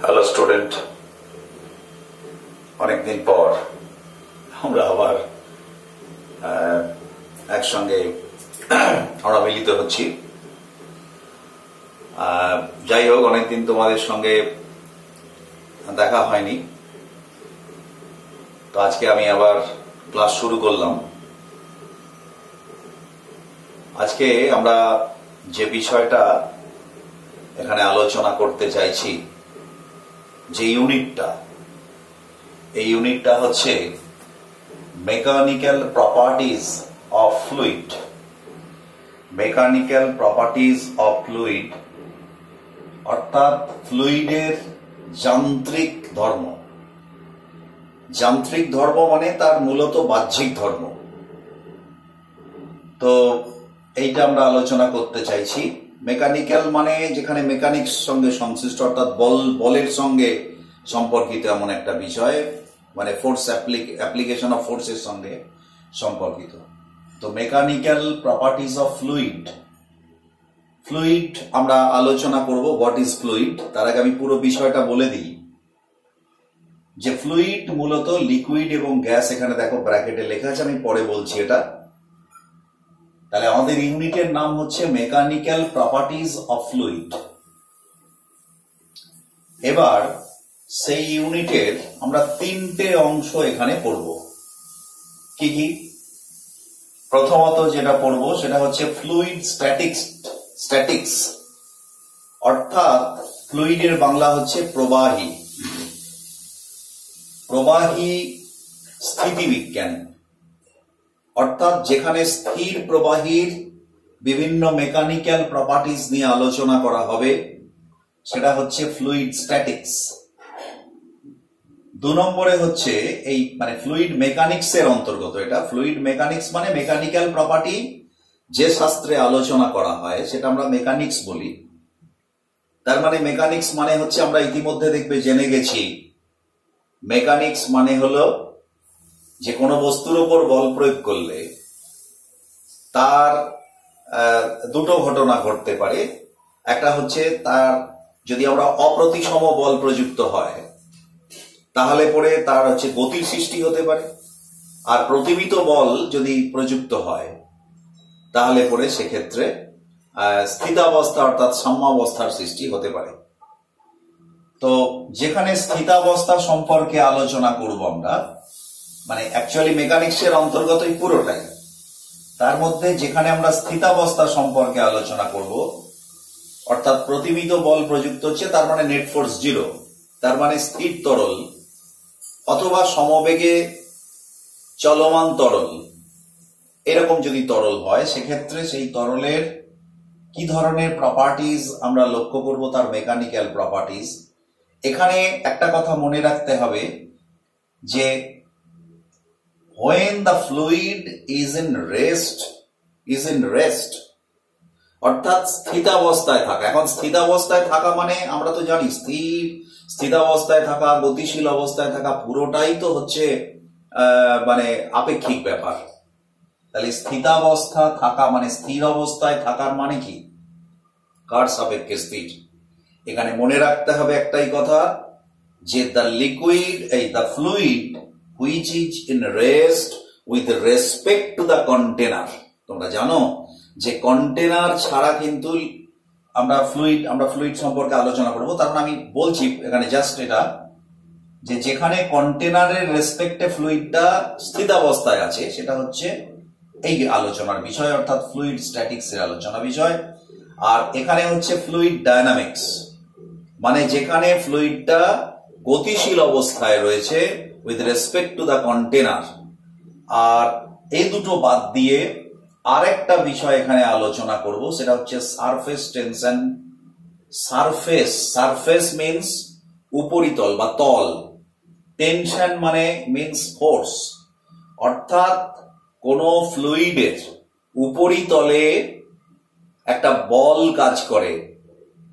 Hello student, অনেকদিন পর আমরা আবার একসঙ্গে আমরা মিলিত হচ্ছি। যাই হোক, অনেকদিন তোমাদের সঙ্গে দেখা হয়নি, তো আজকে আমি আবার ক্লাস শুরু করলাম। আজকে আমরা যে বিষয়টা এখানে আলোচনা করতে চাইছি, যে এই ইউনিটটা হচ্ছে mechanical properties of fluid. Mechanical properties of fluid অর্থাৎ ফ্লুইডের যান্ত্রিক ধর্ম। যান্ত্রিক ধর্ম মানে তার মূলত বাহ্যিক ধর্ম। তো এইটা আমরা আলোচনা করতে চাইছি। মেকানিক্যাল মানে যেখানে মেকানিক্স সঙ্গে সংশ্লিষ্ট, অর্থাৎ বলের সঙ্গে সম্পর্কিত এমন একটা বিষয়, মানে ফোর্স অ্যাপ্লিকেশন অফ ফোর্সের সঙ্গে সম্পর্কিত। তো mechanical properties of fluid. Fluid আমরা আলোচনা করব, হোয়াট ইজ ফ্লুইড। তার আগে আমি পুরো বিষয়টা বলে দিই যে ফ্লুইড মূলত লিকুইড এবং গ্যাস। এখানে দেখো ব্র্যাকেটে লেখা আছে, আমি পরে বলছি এটা। তাহলে আমাদের ইউনিটের নাম হচ্ছে মেকানিক্যাল প্রপার্টিজ অফ ফ্লুইড। এবার সেই ইউনিটের আমরা তিনটে অংশ এখানে পড়ব। কি কি? প্রথমত যেটা পড়ব সেটা হচ্ছে ফ্লুইড স্ট্যাটিক্স, অর্থাৎ ফ্লুইডের বাংলা হচ্ছে প্রবাহী। প্রবাহী স্থিতিবিজ্ঞান, অর্থাৎ যেখানে স্থির প্রবাহীর বিভিন্ন মেকানিক্যাল প্রপার্টিজ নিয়ে আলোচনা করা হবে, সেটা হচ্ছে ফ্লুইড স্ট্যাটিক্স। 2 নম্বরে হচ্ছে এই মানে ফ্লুইড মেকানিক্স এর অন্তর্গত এটা। ফ্লুইড মেকানিক্স মানে মেকানিক্যাল প্রপার্টি যে শাস্ত্রে আলোচনা করা হয় সেটা আমরা মেকানিক্স বলি। তার মানে মেকানিক্স মানে হচ্ছে, আমরা ইতিমধ্যে দেখবে জেনে গেছি, মেকানিক্স মানে হলো যে কোনো বস্তুর উপর বল প্রয়োগ করলে তার দুটো ঘটনা ঘটতে পারে। একটা হচ্ছে তার যদি আমরা অপ্রতিসম বল প্রযুক্ত হয় তাহলে পরে তার হচ্ছে গতির সৃষ্টি হতে পারে, আর প্রতিমিত বল যদি প্রযুক্ত হয় তাহলে পরে সেক্ষেত্রে স্থিতাবস্থা অর্থাৎ সাম্যাবস্থার সৃষ্টি হতে পারে। তো যেখানে স্থিতাবস্থা সম্পর্কে আলোচনা করব আমরা, মানে অ্যাকচুয়ালি মেকানিক্সের অন্তর্গতই পুরোটাই, তার মধ্যে যেখানে আমরা স্থিতাবস্থা সম্পর্কে আলোচনা করব, অর্থাৎ প্রতিমিত বল প্রযুক্ত হচ্ছে, তার মানে নেট ফোর্স 0, তার মানে স্থির তরল অথবা সমবেগে চলমান তরল, এরকম যদি তরল হয় সেক্ষেত্রে সেই তরলের কি ধরনের প্রপার্টিজ আমরা লক্ষ্য করব, তার মেকানিক্যাল প্রপার্টিজ। এখানে একটা কথা মনে রাখতে হবে যে when the fluid is in rest অর্থাৎ স্থিতাবস্থায় থাকা। এখন স্থিতাবস্থায় থাকা মানে আমরা তো জানি স্থিতাবস্থায় থাকা, গতিশীল অবস্থায় থাকা, পুরোটাই তো হচ্ছে মানে আপেক্ষিক ব্যাপার। তাহলে স্থিতাবস্থা থাকা মানে স্থির অবস্থায় থাকার মানে কি? কার সাপেক্ষে স্থির? এখানে মনে রাখতে হবে একটাই কথা, যে the fluid which is in rest with respect to the container। তোমরা জানো যে কন্টেনার ছাড়া কিন্তু আমরা ফ্লুইড সম্পর্কে আলোচনা করব। তার মানে আমি বলছি এখানে জাস্ট এটা, যে যেখানে কন্টেনারের রেসপেক্টে ফ্লুইডটা স্থিতাবস্থায় আছে সেটা হচ্ছে এই আলোচনার বিষয়, অর্থাৎ ফ্লুইড স্ট্যাটিক্স এর আলোচনা বিষয়। আর এখানে হচ্ছে ফ্লুইড ডায়নামিক্স, মানে যেখানে ফ্লুইডটা গতিশীল অবস্থায় রয়েছে with respect to the container. আর এই দুটো বাদ দিয়ে আরেকটা বিষয় এখানে আলোচনা করব, সেটা হচ্ছে সারফেস টেনশন। সারফেস মিন্স উপরিতল বা তল, টেনশন মানে মিন্স ফোর্স, অর্থাৎ কোন ফ্লুইডের উপরিতলে একটা বল কাজ করে,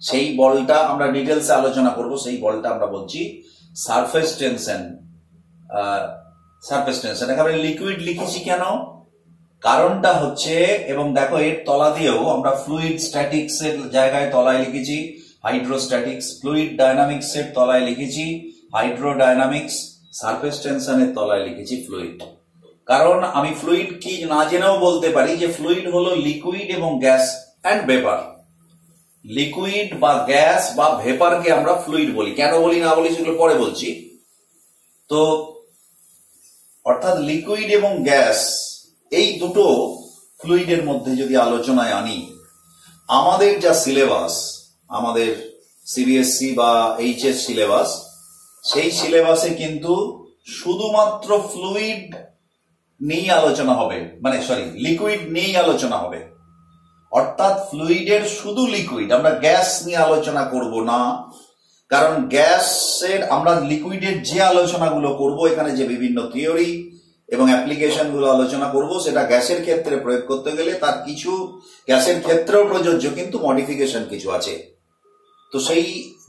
সেই বলটা আমরা ডিটেলসে আলোচনা করব। সেই বলটা আমরা বলছি সারফেস টেনশন। এখানে লিকুইড লিখেছি কেন? কারণটা হচ্ছে, এবং দেখো এর তলা দিয়েও আমরা ফ্লুইড স্ট্যাটিক্স এর জায়গায় তলায় লিখেছি হাইড্রোস্ট্যাটিক্স, ফ্লুইড ডায়নামিক্স এর তলায় লিখেছি হাইড্রোডায়নামিক্স, সারফেস টেনশনের তলায় লিখেছি ফ্লুইড। কারণ আমি ফ্লুইড কি না জেনেও বলতে পারি যে ফ্লুইড হলো লিকুইড এবং গ্যাস অ্যান্ড ভেপার। লিকুইড বা গ্যাস বা ভেপারকে আমরা ফ্লুইড বলি, কেন বলি না বলি সেগুলো পরে বলছি। তো অর্থাৎ লিকুইড এবং গ্যাস এই দুটো ফ্লুইডের মধ্যে যদি আলোচনায় আনি, আমাদের যা সিলেবাস, আমাদের সিবিএসসি বা এইচএস সিলেবাস, সেই সিলেবাসে কিন্তু শুধুমাত্র ফ্লুইড নিয়েই আলোচনা হবে, মানে সরি লিকুইড নিয়েই আলোচনা হবে। অর্থাৎ ফ্লুইডের শুধু লিকুইড, আমরা গ্যাস নিয়ে আলোচনা করব না। কারণ গ্যাসের আমরা লিকুইডের যে আলোচনাগুলো করব, এখানে যে বিভিন্ন থিওরি এবং অ্যাপ্লিকেশন গুলো আলোচনা করব, সেটা গ্যাসের ক্ষেত্রে প্রয়োগ করতে গেলে তার কিছু গ্যাসের ক্ষেত্রেও প্রযোজ্য, কিন্তু মডিফিকেশন কিছু আছে। তো সেই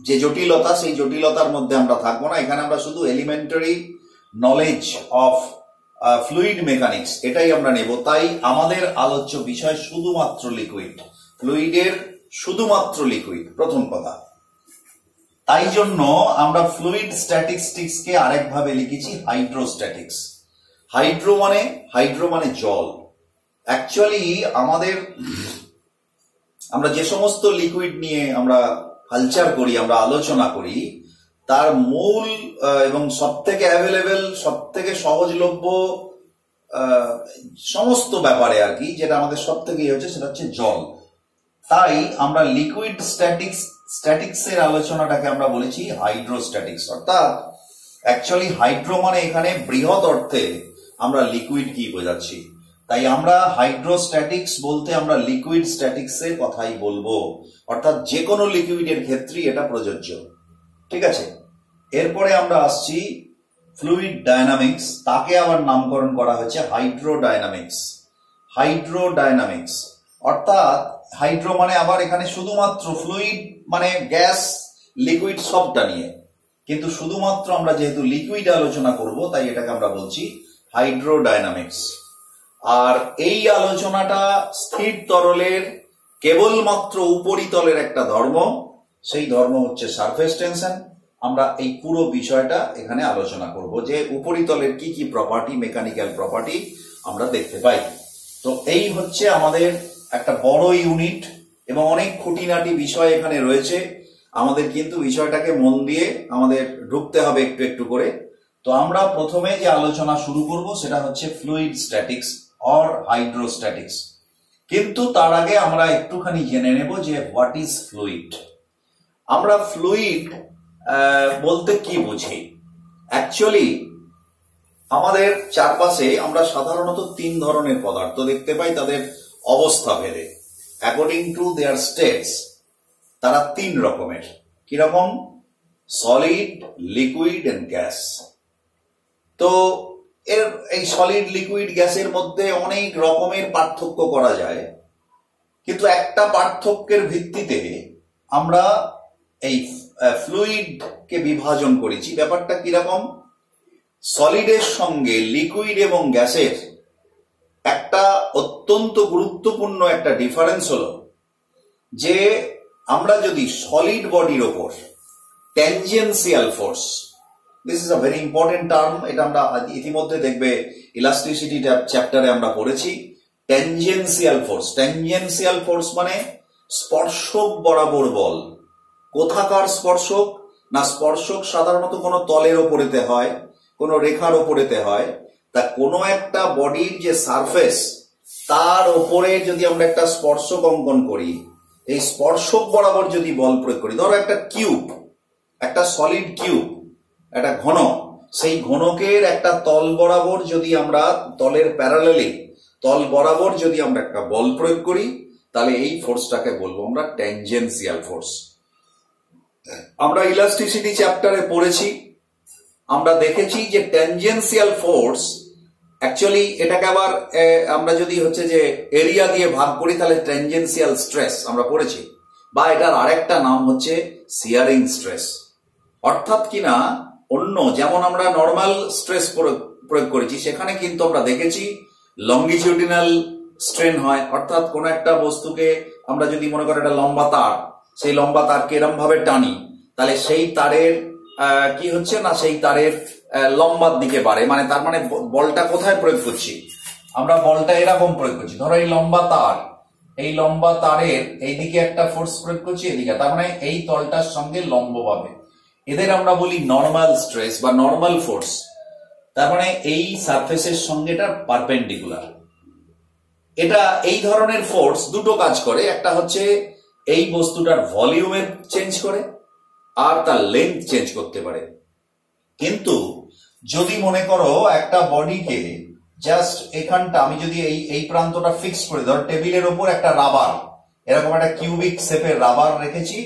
যে জটিলতা, সেই জটিলতার মধ্যে আমরা থাকবো না। এখানে আমরা শুধু elementary knowledge of fluid mechanics এটাই আমরা নেব। তাই আমাদের আলোচ্য বিষয় শুধুমাত্র লিকুইড, ফ্লুইডের শুধুমাত্র লিকুইড, প্রথম কথা। তাই জন্য আমরা ফ্লুইড স্ট্যাটিস্টিক্সকে আরেকভাবে লিখেছি হাইড্রোস্ট্যাটিক্স। হাইড্রো মানে জল। অ্যাকচুয়ালি আমরা যে সমস্ত লিকুইড নিয়ে আমরা কালচার করি, আমরা আলোচনা করি, তার মূল এবং সব থেকে অ্যাভেলেবেল, সব থেকে সহজলভ্য সমস্ত ব্যাপারে আর কি, যেটা আমাদের সব থেকে হচ্ছে সেটা হচ্ছে জল। তাই আমরা লিকুইড স্ট্যাটিক্স এর আলোচনাটাকে আমরা বলেছি হাইড্রোস্ট্যাটিক্স। অর্থাৎ অ্যাকচুয়ালি হাইড্রো মানে এখানে বৃহৎ অর্থে আমরা লিকুইড কি বোঝাচ্ছি, তাই আমরা হাইড্রোস্ট্যাটিক্স বলতে আমরা লিকুইড স্ট্যাটিক্স এর কথাই বলবো। অর্থাৎ যে কোনো লিকুইডের ক্ষেত্রেই এটা প্রযোজ্য, ঠিক আছে। এরপরে আমরা আসছি ফ্লুইড ডায়নামিক্স, তাকে আবার নামকরণ করা হয়েছে হাইড্রোডায়নামিক্স। হাইড্রোডায়নামিক্স অর্থাৎ হাইড্রো মানে আবার এখানে শুধুমাত্র ফ্লুইড মানে গ্যাস লিকুইড সবটা নিয়ে, কিন্তু শুধুমাত্র আমরা যেহেতু লিকুইড আলোচনা করব, তাই এটাকে আমরা বলছি হাইড্রোডায়নামিক্স। আর এই আলোচনাটা স্থির তরলের কেবলমাত্র উপরিতলের একটা ধর্ম, সেই ধর্ম হচ্ছে সারফেস টেনশন। আমরা এই পুরো বিষয়টা এখানে আলোচনা করব যে উপরিতলের কি কি প্রপার্টি, মেকানিক্যাল প্রপার্টি আমরা দেখতে পাই। তো এই হচ্ছে আমাদের একটা বড় ইউনিট এবং অনেক খুঁটিনাটি বিষয় এখানে রয়েছে। আমাদের কিন্তু বিষয়টাকে মন দিয়ে আমাদের ঢুকতে হবে একটু একটু করে। তো আমরা প্রথমে যে আলোচনা শুরু করব সেটা হচ্ছে ফ্লুইড স্ট্যাটিক্স অর হাইড্রোস্ট্যাটিক্স। কিন্তু তার আগে আমরা একটুখানি জেনে নেব যে হোয়াট ইজ ফ্লুইড। আমরা ফ্লুইড বলতে কি বুঝি? অ্যাকচুয়ালি আমাদের চারপাশে আমরা সাধারণত তিন ধরনের পদার্থ দেখতে পাই, তাদের অবস্থা ভেদে, অ্যাকর্ডিং টু দেয়ার স্টেটস। তারা তিন রকমের। কিরকম? Solid, liquid and gas. তো এই সলিড, লিকুইড, গ্যাসের মধ্যে অনেক রকমের পার্থক্য করা যায়, কিন্তু একটা পার্থক্যের ভিত্তিতে আমরা এই ফ্লুইডকে বিভাজন করেছি। ব্যাপারটা কিরকম? সলিডের সঙ্গে লিকুইড এবং গ্যাসের একটা অত্যন্ত গুরুত্বপূর্ণ একটা ডিফারেন্স হলো যে আমরা যদি সলিড বডির ওপর tangential force, this is a very important term, এটা আমরা ইতিমধ্যে দেখবে ইলাস্ট্রিসিটি চ্যাপ্টারে আমরা পড়েছি। ট্যানজেন্সিয়াল ফোর্স, ট্যানজেন্সিয়াল ফোর্স মানে স্পর্শক বরাবর বল। কোথাকার স্পর্শক? না, স্পর্শক সাধারণত কোনো তলের ওপরেতে হয়, কোনো রেখার ওপরেতে হয়। তা কোনো একটা বডির যে সারফেস, তার ওপরে যদি আমরা একটা স্পর্শক অঙ্কন করি, এই স্পর্শক বরাবর যদি বল প্রয়োগ করি, ধরো একটা কিউব, একটা সলিড কিউব, একটা ঘন, সেই ঘনকের একটা তল বরাবর যদি আমরা তলের প্যারালালে তল বরাবর যদি আমরা একটা বল প্রয়োগ করি, তাহলে এই ফোর্সটাকে বলবো আমরা ট্যানজেন্সিয়াল ফোর্স। আমরা ইলাস্ট্রিসিটি চ্যাপ্টারে পড়েছি, আমরা দেখেছি যে ট্যানজেন্সিয়াল ফোর্স অ্যাকচুয়ালি এটাকে আবার আমরা যদি হচ্ছে যে এরিয়া দিয়ে ভাগ করি, তাহলে ট্যানজেন্সিয়াল স্ট্রেস আমরা পড়েছি, বা এটার আরেকটা নাম হচ্ছে সিয়ারিং স্ট্রেস। অর্থাৎ কিনা অন্য যেমন আমরা নর্মাল স্ট্রেস প্রয়োগ করেছি, সেখানে কিন্তু আমরা দেখেছি লঙ্গিটিউডিনাল স্ট্রেন হয়। অর্থাৎ কোন একটা বস্তুকে আমরা যদি মনে করি একটা লম্বা তার, সেই লম্বা তারকে এরম ভাবে টানি, তাহলে সেই তারের কি হচ্ছে না, সেই তারের লম্বার দিকে বাড়ে, মানে তার মানে বলটা কোথায় প্রয়োগ করছি, আমরা বলটা এরকম প্রয়োগ করছি। ধরো এই লম্বা তার, এই লম্বা তারের এইদিকে একটা ফোর্স প্রয়োগ করছি, এদিকে, তার মানে এই তলটার সঙ্গে লম্বভাবে, এদের আমরা বলি নর্মাল স্ট্রেস বা নর্মাল ফোর্স। তার মানে এই সারফেসের সঙ্গে এটা পারপেন্ডিকুলার। এটা এই ধরনের ফোর্স দুটো কাজ করে, একটা হচ্ছে এই বস্তুটার ভলিউমের চেঞ্জ করে আর তার লেন্থ চেঞ্জ করতে পারে। কিন্তু যদি মনে করো একটা বডিকে জাস্ট এখানটা আমি যদি এই প্রান্তটা ফিক্স করে, ধরো টেবিলের ওপর একটা রাবার, এরকম একটা কিউবিক শেপের রাবার রেখেছি,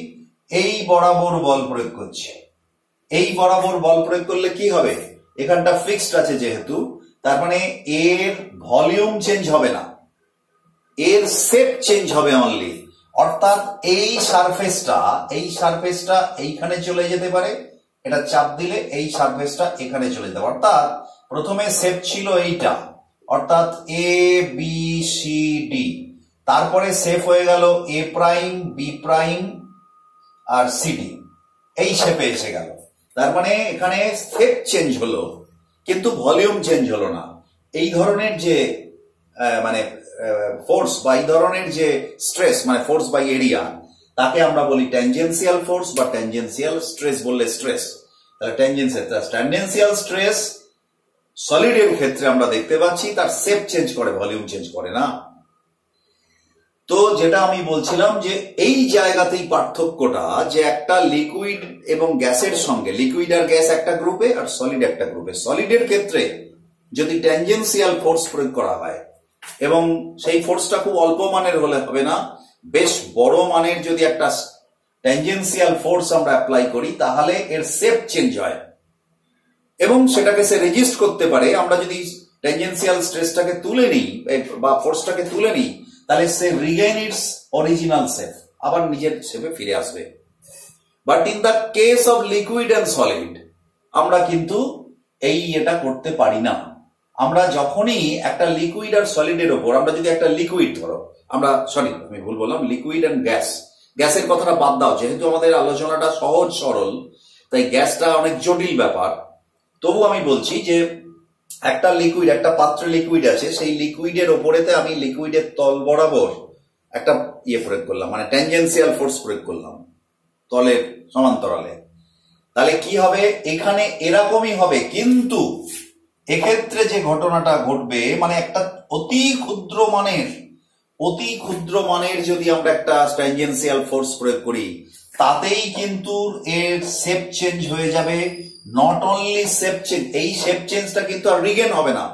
এই বরাবর বল প্রয়োগ করছি, এই বরাবর বল প্রয়োগ করলে কি হবে, এখানটা ফিক্সড আছে যেহেতু, তার মানে এর ভলিউম চেঞ্জ হবে না, এর শেপ চেঞ্জ হবে অনলি। অর্থাৎ এই সারফেসটা এইখানে চলে যেতে পারে, এটা চাপ দিলে এই সারফেসটা এখানে চলে যেতে পারে। অর্থাৎ প্রথমে শেপ ছিল এইটা, অর্থাৎ এ বি সি ডি, তারপরে শেপ হয়ে গেল এ প্রাইম বি প্রাইম আর সিডি, এই শেপে এসে গেল। তার মানে এখানে শেপ চেঞ্জ হলো কিন্তু ভলিউম চেঞ্জ হলো না। এই ধরনের যে মানে ফোর্স বা এই ধরনের যে স্ট্রেস, মানে ফোর্স বাই এরিয়া, তাকে আমরা বলি ট্যানজেন্সিয়াল ফোর্স বা ট্যানজেন্সিয়াল স্ট্রেস বললে স্ট্রেস। তাহলে ট্যানজেন্সিয়াল স্ট্রেস সলিডের ক্ষেত্রে আমরা দেখতে পাচ্ছি তার শেপ চেঞ্জ করে, ভলিউম চেঞ্জ করে না। তো যেটা আমি বলছিলাম যে এই জায়গাতেই পার্থক্যটা, যে একটা লিকুইড এবং গ্যাসের সঙ্গে, লিকুইড আর গ্যাস একটা গ্রুপে আর সলিড একটা গ্রুপে, সলিডের ক্ষেত্রে যদি ট্যানজেন্সিয়াল ফোর্স প্রয়োগ করা হয় এবং সেই ফোর্সটা খুব অল্প মানের হলে হবে না, বেশ বড় মানের যদি একটা ট্যানজেন্সিয়াল ফোর্স আমরা অ্যাপ্লাই করি তাহলে এর শেপ চেঞ্জ হয় এবং সেটাকে সে রেজিস্ট করতে পারে। আমরা যদি ট্যানজেন্সিয়াল স্ট্রেসটাকে তুলে নিই বা ফোর্সটাকে তুলে নিই, তাহলে সে রিগেইন ইটস অরিজিনাল শেপ, আবার নিজের শেপে ফিরে আসবে। But in the case of liquid and solid আমরা কিন্তু এটা করতে পারি না। আমরা যখনই একটা লিকুইড আর সলিডের ওপর, আমরা যদি একটা লিকুইড ধরো, আমরা আমি ভুল বললাম, লিকুইড অ্যান্ড গ্যাস, গ্যাসের কথাটা বাদ দাও, যেহেতু আমাদের আলোচনাটা সহজ সরল তাই গ্যাসটা অনেক জটিল ব্যাপার। তবু আমি বলছি যে একটা লিকুইড, একটা পাত্রে লিকুইড আছে, সেই লিকুইডের ওপরেতে আমি লিকুইডের তল বরাবর একটা প্রয়োগ করলাম, মানে ট্যানজেন্সিয়াল ফোর্স প্রয়োগ করলাম তলের সমান্তরালে, তাহলে কি হবে, এখানে এরকমই হবে। কিন্তু এক্ষেত্রে যে ঘটনাটা ঘটবে, মানে একটা অতি ক্ষুদ্র মানের যদি আমরা একটা ট্যানজেন্সিয়াল ফোর্স প্রয়োগ করি, তাতেই কিন্তু এর শেপ চেঞ্জ হয়ে যাবে। নট অনলি শেপ চেঞ্জ, এই শেপ চেঞ্জটা কিন্তু আর রিগেন হবে না।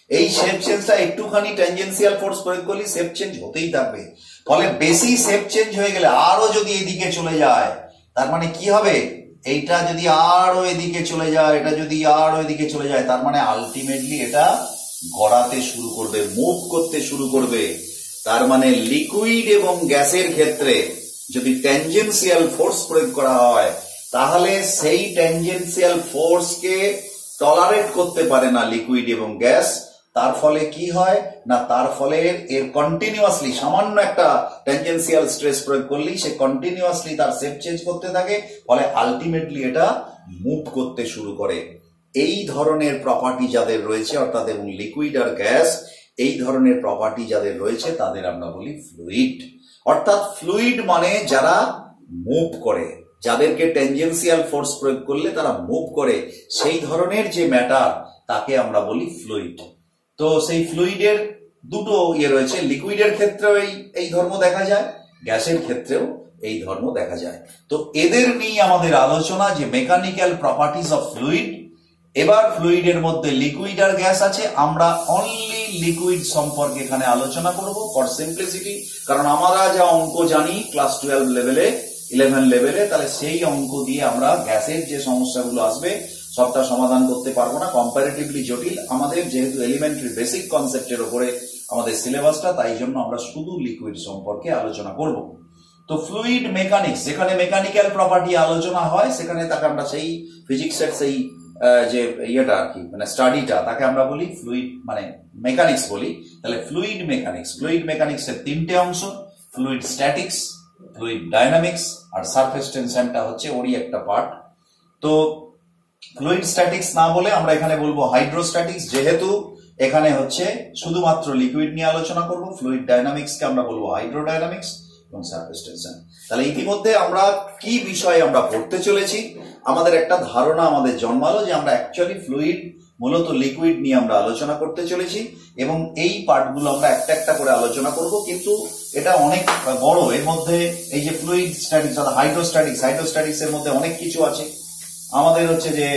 এই শেপ চেঞ্জটা একটুখানি ট্যানজেন্সিয়াল ফোর্স প্রয়োগ করলে শেপ চেঞ্জ হতেই থাকবে। ফলে বেশি শেপ চেঞ্জ হয়ে গেলে আরো যদি এদিকে চলে যায়, তার মানে কি হবে, এইটা যদি আরো এদিকে চলে যায়, এটা যদি আরো এদিকে চলে যায়, তার মানে আলটিমেটলি এটা গড়াতে শুরু করবে, মুভ করতে শুরু করবে। তার মানে লিকুইড এবং গ্যাসের ক্ষেত্রে যদি ট্যানজেন্সিয়াল ফোর্স প্রয়োগ করা হয়, তাহলে সেই ট্যানজেন্সিয়াল ফোর্সকে টলারেট করতে পারে না লিকুইড এবং গ্যাস। তার ফলে কি হয় না, তার ফলে এর কন্টিনিউয়াসলি সামান্য একটা ট্যানজেন্সিয়াল স্ট্রেস প্রয়োগ করলেই সে কন্টিনিউয়াসলি তার শেপ চেঞ্জ করতে থাকে, ফলে আলটিমেটলি এটা মুভ করতে শুরু করে। এই ধরনের প্রপার্টি যাদের রয়েছে, অর্থাৎ এবং লিকুইড আর গ্যাস এই ধরনের প্রপার্টি যাদের রয়েছে তাদের আমরা বলি ফ্লুইড। অর্থাৎ ফ্লুইড মানে যারা মুভ করে, যাদেরকে ট্যানজেন্সিয়াল ফোর্স প্রয়োগ করলে তারা মুভ করে, সেই ধরনের যে ম্যাটার তাকে আমরা বলি ফ্লুইড। তো সেই ফ্লুইডের দুটো রয়েছে, লিকুইডের ক্ষেত্রেও এই ধর্ম দেখা যায়, গ্যাসের ক্ষেত্রেও এই ধর্ম দেখা যায়। তো এদের নিয়ে আমাদের আলোচনা, যে মেকানিক্যাল প্রপার্টিজ অফ ফ্লুইড। এবার ফ্লুইডের মধ্যে লিকুইড আর গ্যাস আছে, আমরা অনলি লিকুইড সম্পর্কে এখানে আলোচনা করব ফর সিম্পলিসিটি, কারণ আমরা যা অঙ্ক জানি ক্লাস 12 লেভেলে, 11 লেভেলে, তাহলে সেই অঙ্ক দিয়ে আমরা গ্যাসের যে সমস্যাগুলো আসবে সবটা সমাধান করতে পারবো না, কম্পারেটিভলি জটিল আমাদের, যেহেতু এলিমেন্টারি বেসিক কনসেপ্টের উপরে আমাদের সিলেবাসটা, তাই জন্য আমরা শুধু লিকুইড সম্পর্কে আলোচনা করব। তো ফ্লুইড মেকানিক্স, যেখানে মেকানিক্যাল প্রপার্টি আলোচনা হয়, সেখানে তাকে আমরা সেই ফিজিক্সের সেই যে আর কি, মানে স্টাডিটা, তাকে আমরা বলি ফ্লুইড মানে মেকানিক্স বলি। তাহলে ফ্লুইড মেকানিক্স এর তিনটে অংশ, ফ্লুইড স্ট্যাটিক্স, ফ্লুইড ডাইনামিক্স, আর সারফেস টেনশনটা হচ্ছে ওরই একটা পার্ট। তো ফ্লুইড স্ট্যাটিক্স না বলে আমরা এখানে বলবো হাইড্রোস্ট্যাটিক্স, যেহেতু এখানে হচ্ছে শুধুমাত্র লিকুইড নিয়ে আলোচনা করব। ফ্লুইড ডাইনামিক্স কে আমরা বলবো হাইড্রোডাইনামিক্স এবং সারফেস টেনশন। তাহলে ইতিমধ্যে আমরা কি বিষয়ে আমরা পড়তে চলেছি, আমাদের একটা ধারণা আমাদের জন্মালো যে আমরা অ্যাকচুয়ালি ফ্লুইড মূলত লিকুইড নিয়ে আমরা আলোচনা করতে চলেছি, এবং এই পার্টগুলো আমরা একটা একটা করে আলোচনা করব। কিন্তু এটা অনেক বড়, এর মধ্যে এই যে ফ্লুইড স্ট্যাটিক্স অর্থাৎ হাইড্রোস্ট্যাটিক্স এর মধ্যে অনেক কিছু আছে। আমাদের হচ্ছে যে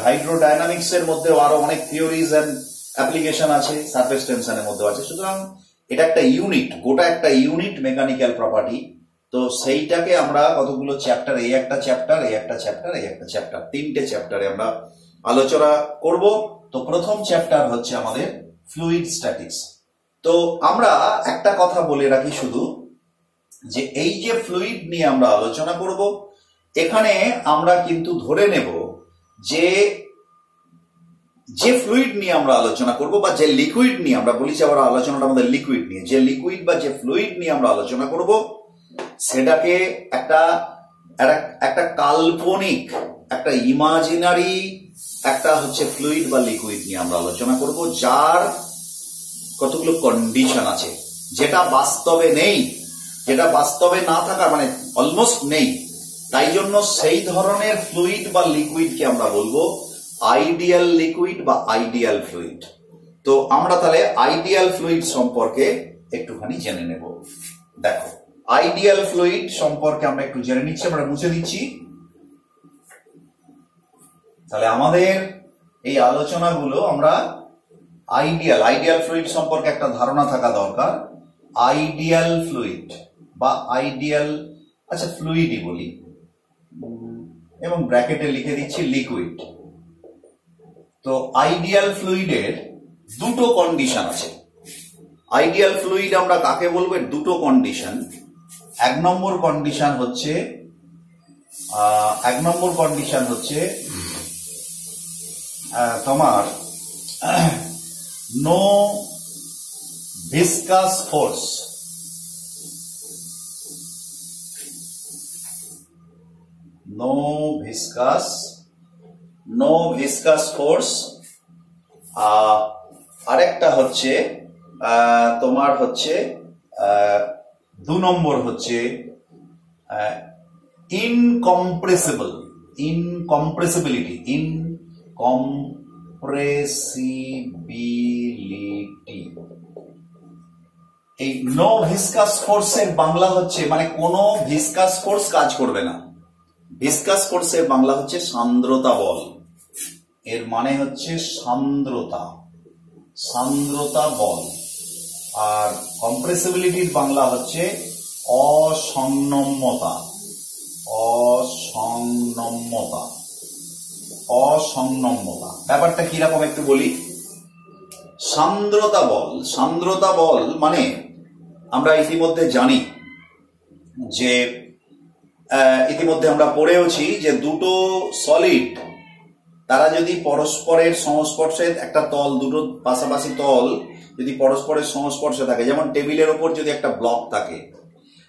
হাইড্রোডাইনামিক্স এর মধ্যে আরো অনেক থিওরিজ এন্ড অ্যাপ্লিকেশন আছে, সারফেস টেনশনের মধ্যে আছে। সুতরাং এটা একটা ইউনিট, গোটা একটা ইউনিট মেকানিক্যাল প্রপার্টি। তো সেইটাকে আমরা কতগুলো চ্যাপ্টার, এই একটা চ্যাপ্টার, এই একটা চ্যাপ্টার, এই একটা চ্যাপ্টার, তিনটে চ্যাপ্টারে আমরা আলোচনা করব। তো প্রথম চ্যাপ্টার হচ্ছে আমাদের ফ্লুইড স্ট্যাটিক্স। তো আমরা একটা কথা বলে রাখি শুধু, যে এই যে ফ্লুইড নিয়ে আমরা আলোচনা করব, এখানে আমরা কিন্তু ধরে নেব যে যে ফ্লুইড নিয়ে আমরা আলোচনা করব বা যে লিকুইড নিয়ে, আমরা বলি যে আবার আলোচনাটা আমাদের লিকুইড নিয়ে, যে লিকুইড বা যে ফ্লুইড নিয়ে আমরা আলোচনা করব সেটাকে একটা কাল্পনিক, একটা ইমাজিনারি একটা হচ্ছে ফ্লুইড বা লিকুইড নিয়ে আমরা আলোচনা করব, যার কতগুলো কন্ডিশন আছে, যেটা বাস্তবে নেই, যেটা বাস্তবে না থাকা মানে অলমোস্ট নেই। তাই জন্য সেই ধরনের ফ্লুইড বা লিকুইডকে আমরা বলবো আইডিয়াল লিকুইড বা আইডিয়াল ফ্লুইড। তো আমরা তাহলে আইডিয়াল ফ্লুইড সম্পর্কে একটুখানি জেনে নেব। দেখো, আইডিয়াল ফ্লুইড সম্পর্কে আমরা একটু জেনে নিচ্ছি, আমরা মুছে দিচ্ছি। তাহলে আমাদের এই আলোচনাগুলো আমরা আইডিয়াল ফ্লুইড সম্পর্কে একটা ধারণা থাকা দরকার। আইডিয়াল ফ্লুইড বা আইডিয়াল, আচ্ছা ফ্লুইডই বলি, এবং ব্র্যাকেটে লিখে দিচ্ছি লিকুইড। তো আইডিয়াল ফ্লুইডের দুটো কন্ডিশন আছে। আইডিয়াল ফ্লুইড আমরা কাকে বলবো? দুটো কন্ডিশন। এক নম্বর কন্ডিশন হচ্ছে তোমার no viscous force. No viscous force. আরেকটা হচ্ছে তোমার হচ্ছে দু নম্বর হচ্ছে ইনকম্প্রেসিবিলিটি। এই নো ভিসকাস ফোর্সের বাংলা হচ্ছে, মানে কোনো ভিসকাস ফোর্স কাজ করবে না। ভিসকাস ফোর্সের বাংলা হচ্ছে সান্দ্রতা বল। এর মানে হচ্ছে সান্দ্রতা বল। আর কম্প্রেসিবিলিটির বাংলা হচ্ছে অসংনম্যতা। ব্যাপারটা কিরকম একটু বলি। সান্দ্রতা বল মানে আমরা ইতিমধ্যে জানি যে ইতিমধ্যে আমরা পড়েওছি যে দুটো সলিড তারা যদি পরস্পরের সংস্পর্শে, একটা তল, দুটো পাশাপাশি তল যদি পরস্পরের সংস্পর্শে থাকে, যেমন টেবিলের ওপর যদি একটা ব্লক থাকে,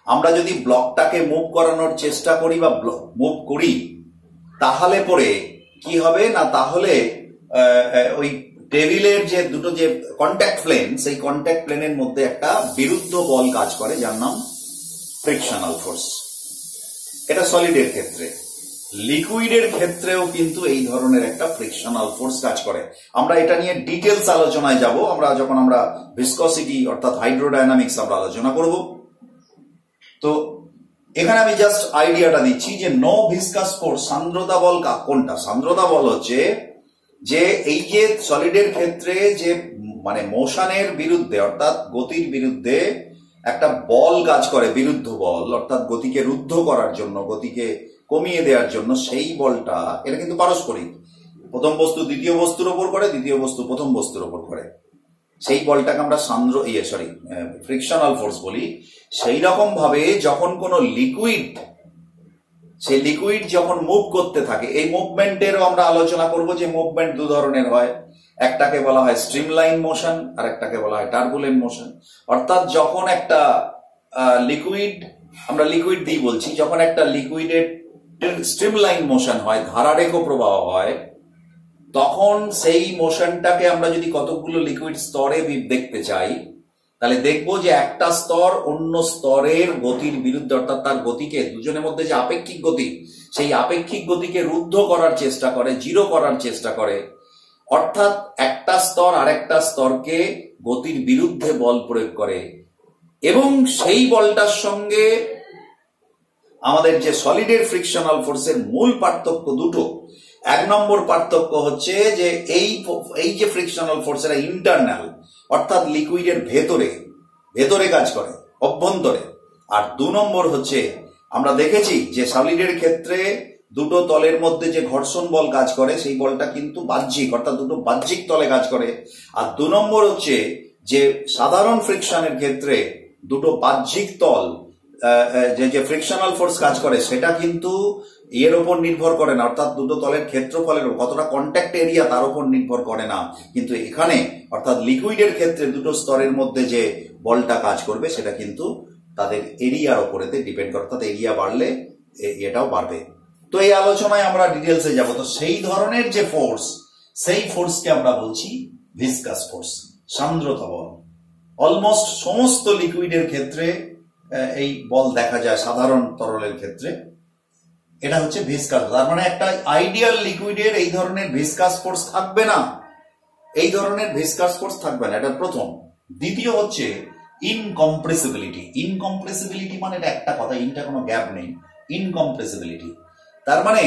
আমরা যদি ব্লকটাকে মুভ করানোর চেষ্টা করি বা মুভ করি, তাহলে পরে কি হবে না, তাহলে ওই টেবিলের যে দুটো যে কন্ট্যাক্ট প্লেন, সেই কন্ট্যাক্ট প্লেনের মধ্যে একটা বিরুদ্ধ বল কাজ করে, যার নাম ফ্রিকশনাল ফোর্স। এটা সলিডের ক্ষেত্রে। লিকুইডের ক্ষেত্রেও কিন্তু এই ধরনের একটা ফ্রিকশনাল ফোর্স কাজ করে। আমরা এটা নিয়ে ডিটেলস আলোচনায় যাব আমরা যখন আমরা ভিসকসিটি অর্থাৎ হাইড্রোডাইনামিক্স আমরা আলোচনা করব। তো এখানে আমি জাস্ট আইডিয়াটা দিচ্ছি যে নো ভিসকাস ফোর্স, সান্দ্রতা বল কোনটা? সান্দ্রতা বল হচ্ছে যে এই যে সলিডের ক্ষেত্রে যে মানে মোশনের বিরুদ্ধে অর্থাৎ গতির বিরুদ্ধে একটা বল কাজ করে, বিরুদ্ধ বল, অর্থাৎ গতিকে রুদ্ধ করার জন্য, গতিকে কমিয়ে দেওয়ার জন্য, সেই বলটা, এটা কিন্তু পারস্পরিক। প্রথম বস্তু দ্বিতীয় বস্তুর ওপর করে, দ্বিতীয় বস্তু প্রথম বস্তুর ওপর করে, সেই বলটাকে আমরা ফ্রিকশনাল ফোর্স বলি। সেই রকম ভাবে যখন কোন লিকুইড, সেই লিকুইড যখন মুভ করতে থাকে, এই মুভমেন্টেরও আমরা আলোচনা করব যে মুভমেন্ট দু ধরনের হয়। একটাকে বলা হয় স্ট্রিমলাইন মোশন আর একটাকে বলা হয় টার্বুলেন্ট মোশন। অর্থাৎ যখন একটা লিকুইড আমরা লিকুইড দিয়ে বলছি, যখন একটা লিকুইডের স্ট্রিমলাইন মোশন হয়, ধারারেখ প্রবাহ হয়, তখন সেই মোশনটাকে আমরা যদি কতগুলো লিকুইড স্তরে দেখতে চাই, তাহলে দেখবো যে একটা স্তর অন্য স্তরের গতির বিরুদ্ধে, অর্থাৎ তার গতিকে, দুজনের মধ্যে যে আপেক্ষিক গতি, সেই আপেক্ষিক গতিকে রুদ্ধ করার চেষ্টা করে, জিরো করার চেষ্টা করে। অর্থাৎ একটা স্তর আরেকটা স্তরকে গতির বিরুদ্ধে বল প্রয়োগ করে, এবং সেই বলটার সঙ্গে আমাদের যে সলিডের ফ্রিকশনাল ফোর্সের মূল পার্থক্য দুটো। এক নম্বর পার্থক্য হচ্ছে যে এই যে ফ্রিকশনাল ফোর্স এরা ইন্টারনাল, অর্থাৎ লিকুইডের ভেতরে কাজ করে, অভ্যন্তরে। আর 2 নম্বর হচ্ছে আমরা দেখেছি যে সলিডের ক্ষেত্রে দুটো তলের মধ্যে যে ঘর্ষণ বল কাজ করে, সেই বলটা কিন্তু বাহ্যিক, অর্থাৎ দুটো বাহ্যিক তলে কাজ করে। আর 2 নম্বর হচ্ছে যে সাধারণ ফ্রিকশনের ক্ষেত্রে দুটো বাহ্যিক তল যে ফ্রিকশনাল ফোর্স কাজ করে, সেটা কিন্তু এর উপর নির্ভর করে না, অর্থাৎ দুটো তলের ক্ষেত্রফলের কতটা কন্ট্যাক্ট এরিয়া তার উপর নির্ভর করে না। কিন্তু এখানে অর্থাৎ লিকুইডের ক্ষেত্রে দুটো স্তরের মধ্যে যে বলটা কাজ করবে, সেটা কিন্তু তাদের এরিয়ার উপরেতে ডিপেন্ড করে, অর্থাৎ এরিয়া বাড়লে এটাও বাড়বে। তো এই আলোচনায় আমরা ডিটেলসে যাব। তো সেই ধরনের যে ফোর্স, সেই ফোর্সকে আমরা বলছি ভিসকাস ফোর্স, সান্দ্রতা বল। অলমোস্ট সমস্ত লিকুইডের ক্ষেত্রে এই বল দেখা যায়, সাধারণ তরলের ক্ষেত্রে এটা হচ্ছে ভিসকাস। তার মানে একটা আইডিয়াল লিকুইডের এই ধরনের ভিসকাস ফোর্স থাকবে না, এই ধরনের ভিসকাস ফোর্স থাকবে না, এটা প্রথম। দ্বিতীয় হচ্ছে ইনকম্প্রেসিবিলিটি। ইনকম্প্রেসিবিলিটি মানে এটা একটা কথা, ইনটা কোনো গ্যাপ নেই, ইনকম্প্রেসিবিলিটি। তার মানে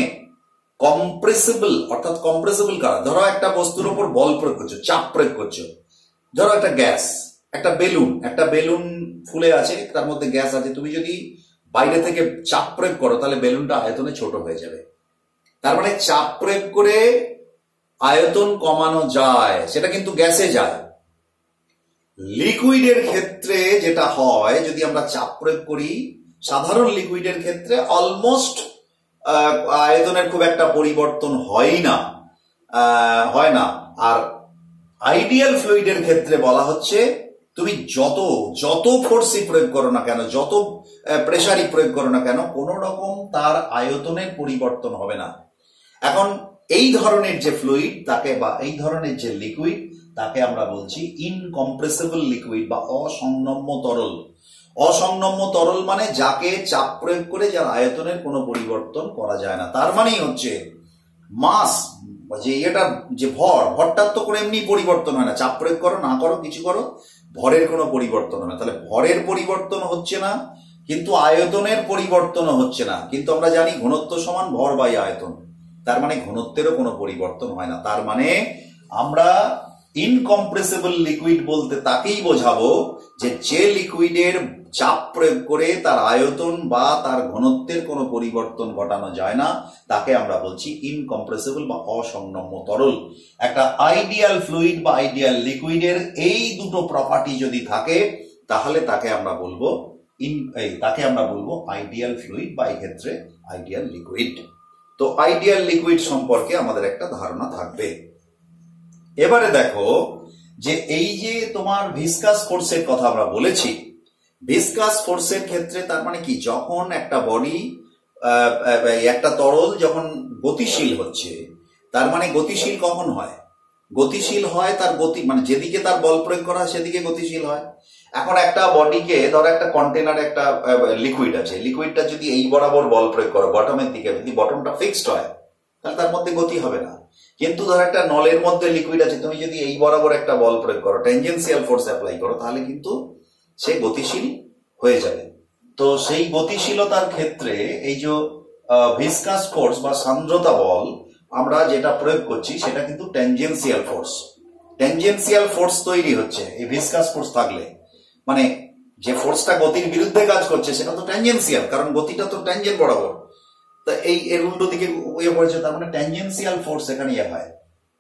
কম্প্রেসিবল, অর্থাৎ কম্প্রেসিবল কারা? ধরো একটা বস্তুর উপর বল প্রয়োগ করছো, চাপ প্রয়োগ করছো। ধরো একটা গ্যাস, একটা বেলুন ফুলে আছে, তার মধ্যে গ্যাস আছে। তুমি যদি বাইরে থেকে চাপ প্রয়োগ করো, তাহলে বেলুনটা আয়তনে ছোট হয়ে যাবে। তার মানে চাপ প্রয়োগ করে আয়তন কমানো যায়, সেটা কিন্তু গ্যাসে যায়। লিকুইডের ক্ষেত্রে যেটা হয়, যদি আমরা চাপ প্রয়োগ করি, সাধারণ লিকুইডের ক্ষেত্রে অলমোস্ট আয়তনের খুব একটা পরিবর্তন হয় না। আর আইডিয়াল ফ্লুইডের ক্ষেত্রে বলা হচ্ছে তুমি যত ফোর্সই প্রয়োগ করো না কেন, যত প্রেসারই প্রয়োগ করো না কেন, কোনো রকম তার আয়তনের পরিবর্তন হবে না। এখন এই ধরনের যে ফ্লুইড তাকে, বা এই ধরনের যে লিকুইড, তাকে আমরা বলছি ইনকম্প্রেসিবল লিকুইড বা অসংনম্য তরল। অসংনম্য তরল মানে যাকে চাপ প্রয়োগ করে যার আয়তনের কোনো পরিবর্তন করা যায় না। তার মানেই হচ্ছে মাস, যে এটা যে ভরটার তো কোনো এমনি পরিবর্তন হয় না, চাপ প্রয়োগ করো না করো কিছু করো, ভরের কোনো পরিবর্তন হয় না। তাহলে ভরের পরিবর্তন হচ্ছে না, কিন্তু আয়তনের পরিবর্তনও হচ্ছে না। কিন্তু আমরা জানি ঘনত্ব সমান ভর বাই আয়তন, তার মানে ঘনত্বেরও কোনো পরিবর্তন হয় না। তার মানে আমরা ইনকম্প্রেসিবল লিকুইড বলতে তাকেই বোঝাবো যে লিকুইডের চাপ প্রয়োগ করে তার আয়তন বা তার ঘনত্বের কোনো পরিবর্তন ঘটানো যায় না, তাকে আমরা বলছি ইনকম্প্রেসিবল বা অসংনম্য তরল। একটা আইডিয়াল ফ্লুইড বা আইডিয়াল লিকুইডের এই দুটো প্রপার্টি যদি থাকে, তাহলে তাকে আমরা বলবো আইডিয়াল ফ্লুইড বা এই ক্ষেত্রে আইডিয়াল লিকুইড। তো আইডিয়াল লিকুইড সম্পর্কে আমাদের একটা ধারণা থাকবে। এবারে দেখো যে এই যে তোমার ভিসকাস ফোর্সের কথা আমরা বলেছি, ভিসকাস ফোর্সের ক্ষেত্রে তার মানে কি, যখন একটা বডি, একটা তরল যখন গতিশীল হচ্ছে, তার মানে গতিশীল কখন হয়? গতিশীল হয় তার গতি, মানে যেদিকে তার বল প্রয়োগ করা হয় সেদিকে গতিশীল হয়। এখন একটা বডিকে, ধরো একটা কন্টেনারে একটা লিকুইড আছে, লিকুইডটা যদি এই বরাবর বল প্রয়োগ করো বটমের দিকে, যদি বটমটা ফিক্সড হয় তাহলে তার মধ্যে গতি হবে না। কিন্তু ধরো একটা নলের মধ্যে লিকুইড আছে, তুমি যদি এই বরাবর একটা বল প্রয়োগ করো, ট্যানজেন্সিয়াল ফোর্স অ্যাপ্লাই করো, তাহলে কিন্তু সে গতিশীল হয়ে যাবে। তো সেই গতিশীলতার ক্ষেত্রে এই যে ভিসকাস ফোর্স বা সান্দ্রতা বল আমরা যেটা প্রয়োগ করছি, সেটা কিন্তু ট্যানজেন্সিয়াল ফোর্স। ট্যানজেন্সিয়াল ফোর্স তৈরি হচ্ছে এই ভিসকাস ফোর্স থাকলে, মানে যে ফোর্সটা গতির বিরুদ্ধে কাজ করছে সেটা তো ট্যানজেন্সিয়াল, কারণ গতিটা তো ট্যানজেন্ট বরাবর। তা এর উল্টো দিকে ইয়ে পড়েছে, তার মানে ট্যানজেন্সিয়াল ফোর্স এখানে ইয়ে হয়।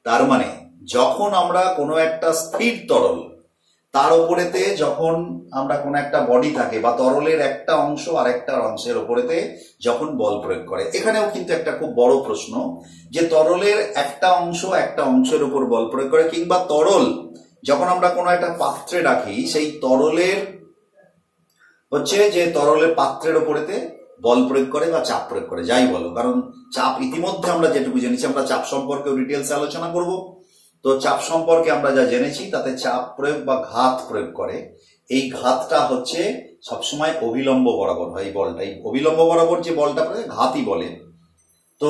তার মানে যখন আমরা কোনো একটা স্থির তরল, তার উপরেতে যখন আমরা কোনো একটা বডি থাকে বা তরলের একটা অংশ আর একটা অংশের উপরেতে যখন বল প্রয়োগ করে, এখানেও কিন্তু একটা খুব বড় প্রশ্ন যে তরলের একটা অংশের উপর বল প্রয়োগ করে, কিংবা তরল যখন আমরা কোনো একটা পাত্রে রাখি, সেই তরলের হচ্ছে যে তরলের পাত্রের ওপরেতে বল প্রয়োগ করে বা চাপ প্রয়োগ করে, যাই বলো। কারণ চাপ ইতিমধ্যে আমরা যেটুকু জেনেছি, আমরা চাপ সম্পর্কেও ডিটেলসে আলোচনা করব। তো চাপ সম্পর্কে আমরা যা জেনেছি তাতে চাপ প্রয়োগ বা ঘাত প্রয়োগ করে, এই ঘাতটা হচ্ছে সবসময় অভিলম্ব বরাবর হয়। এই বলটা, এই অভিলম্ব বরাবর যে বলটা ঘাতই বলে। তো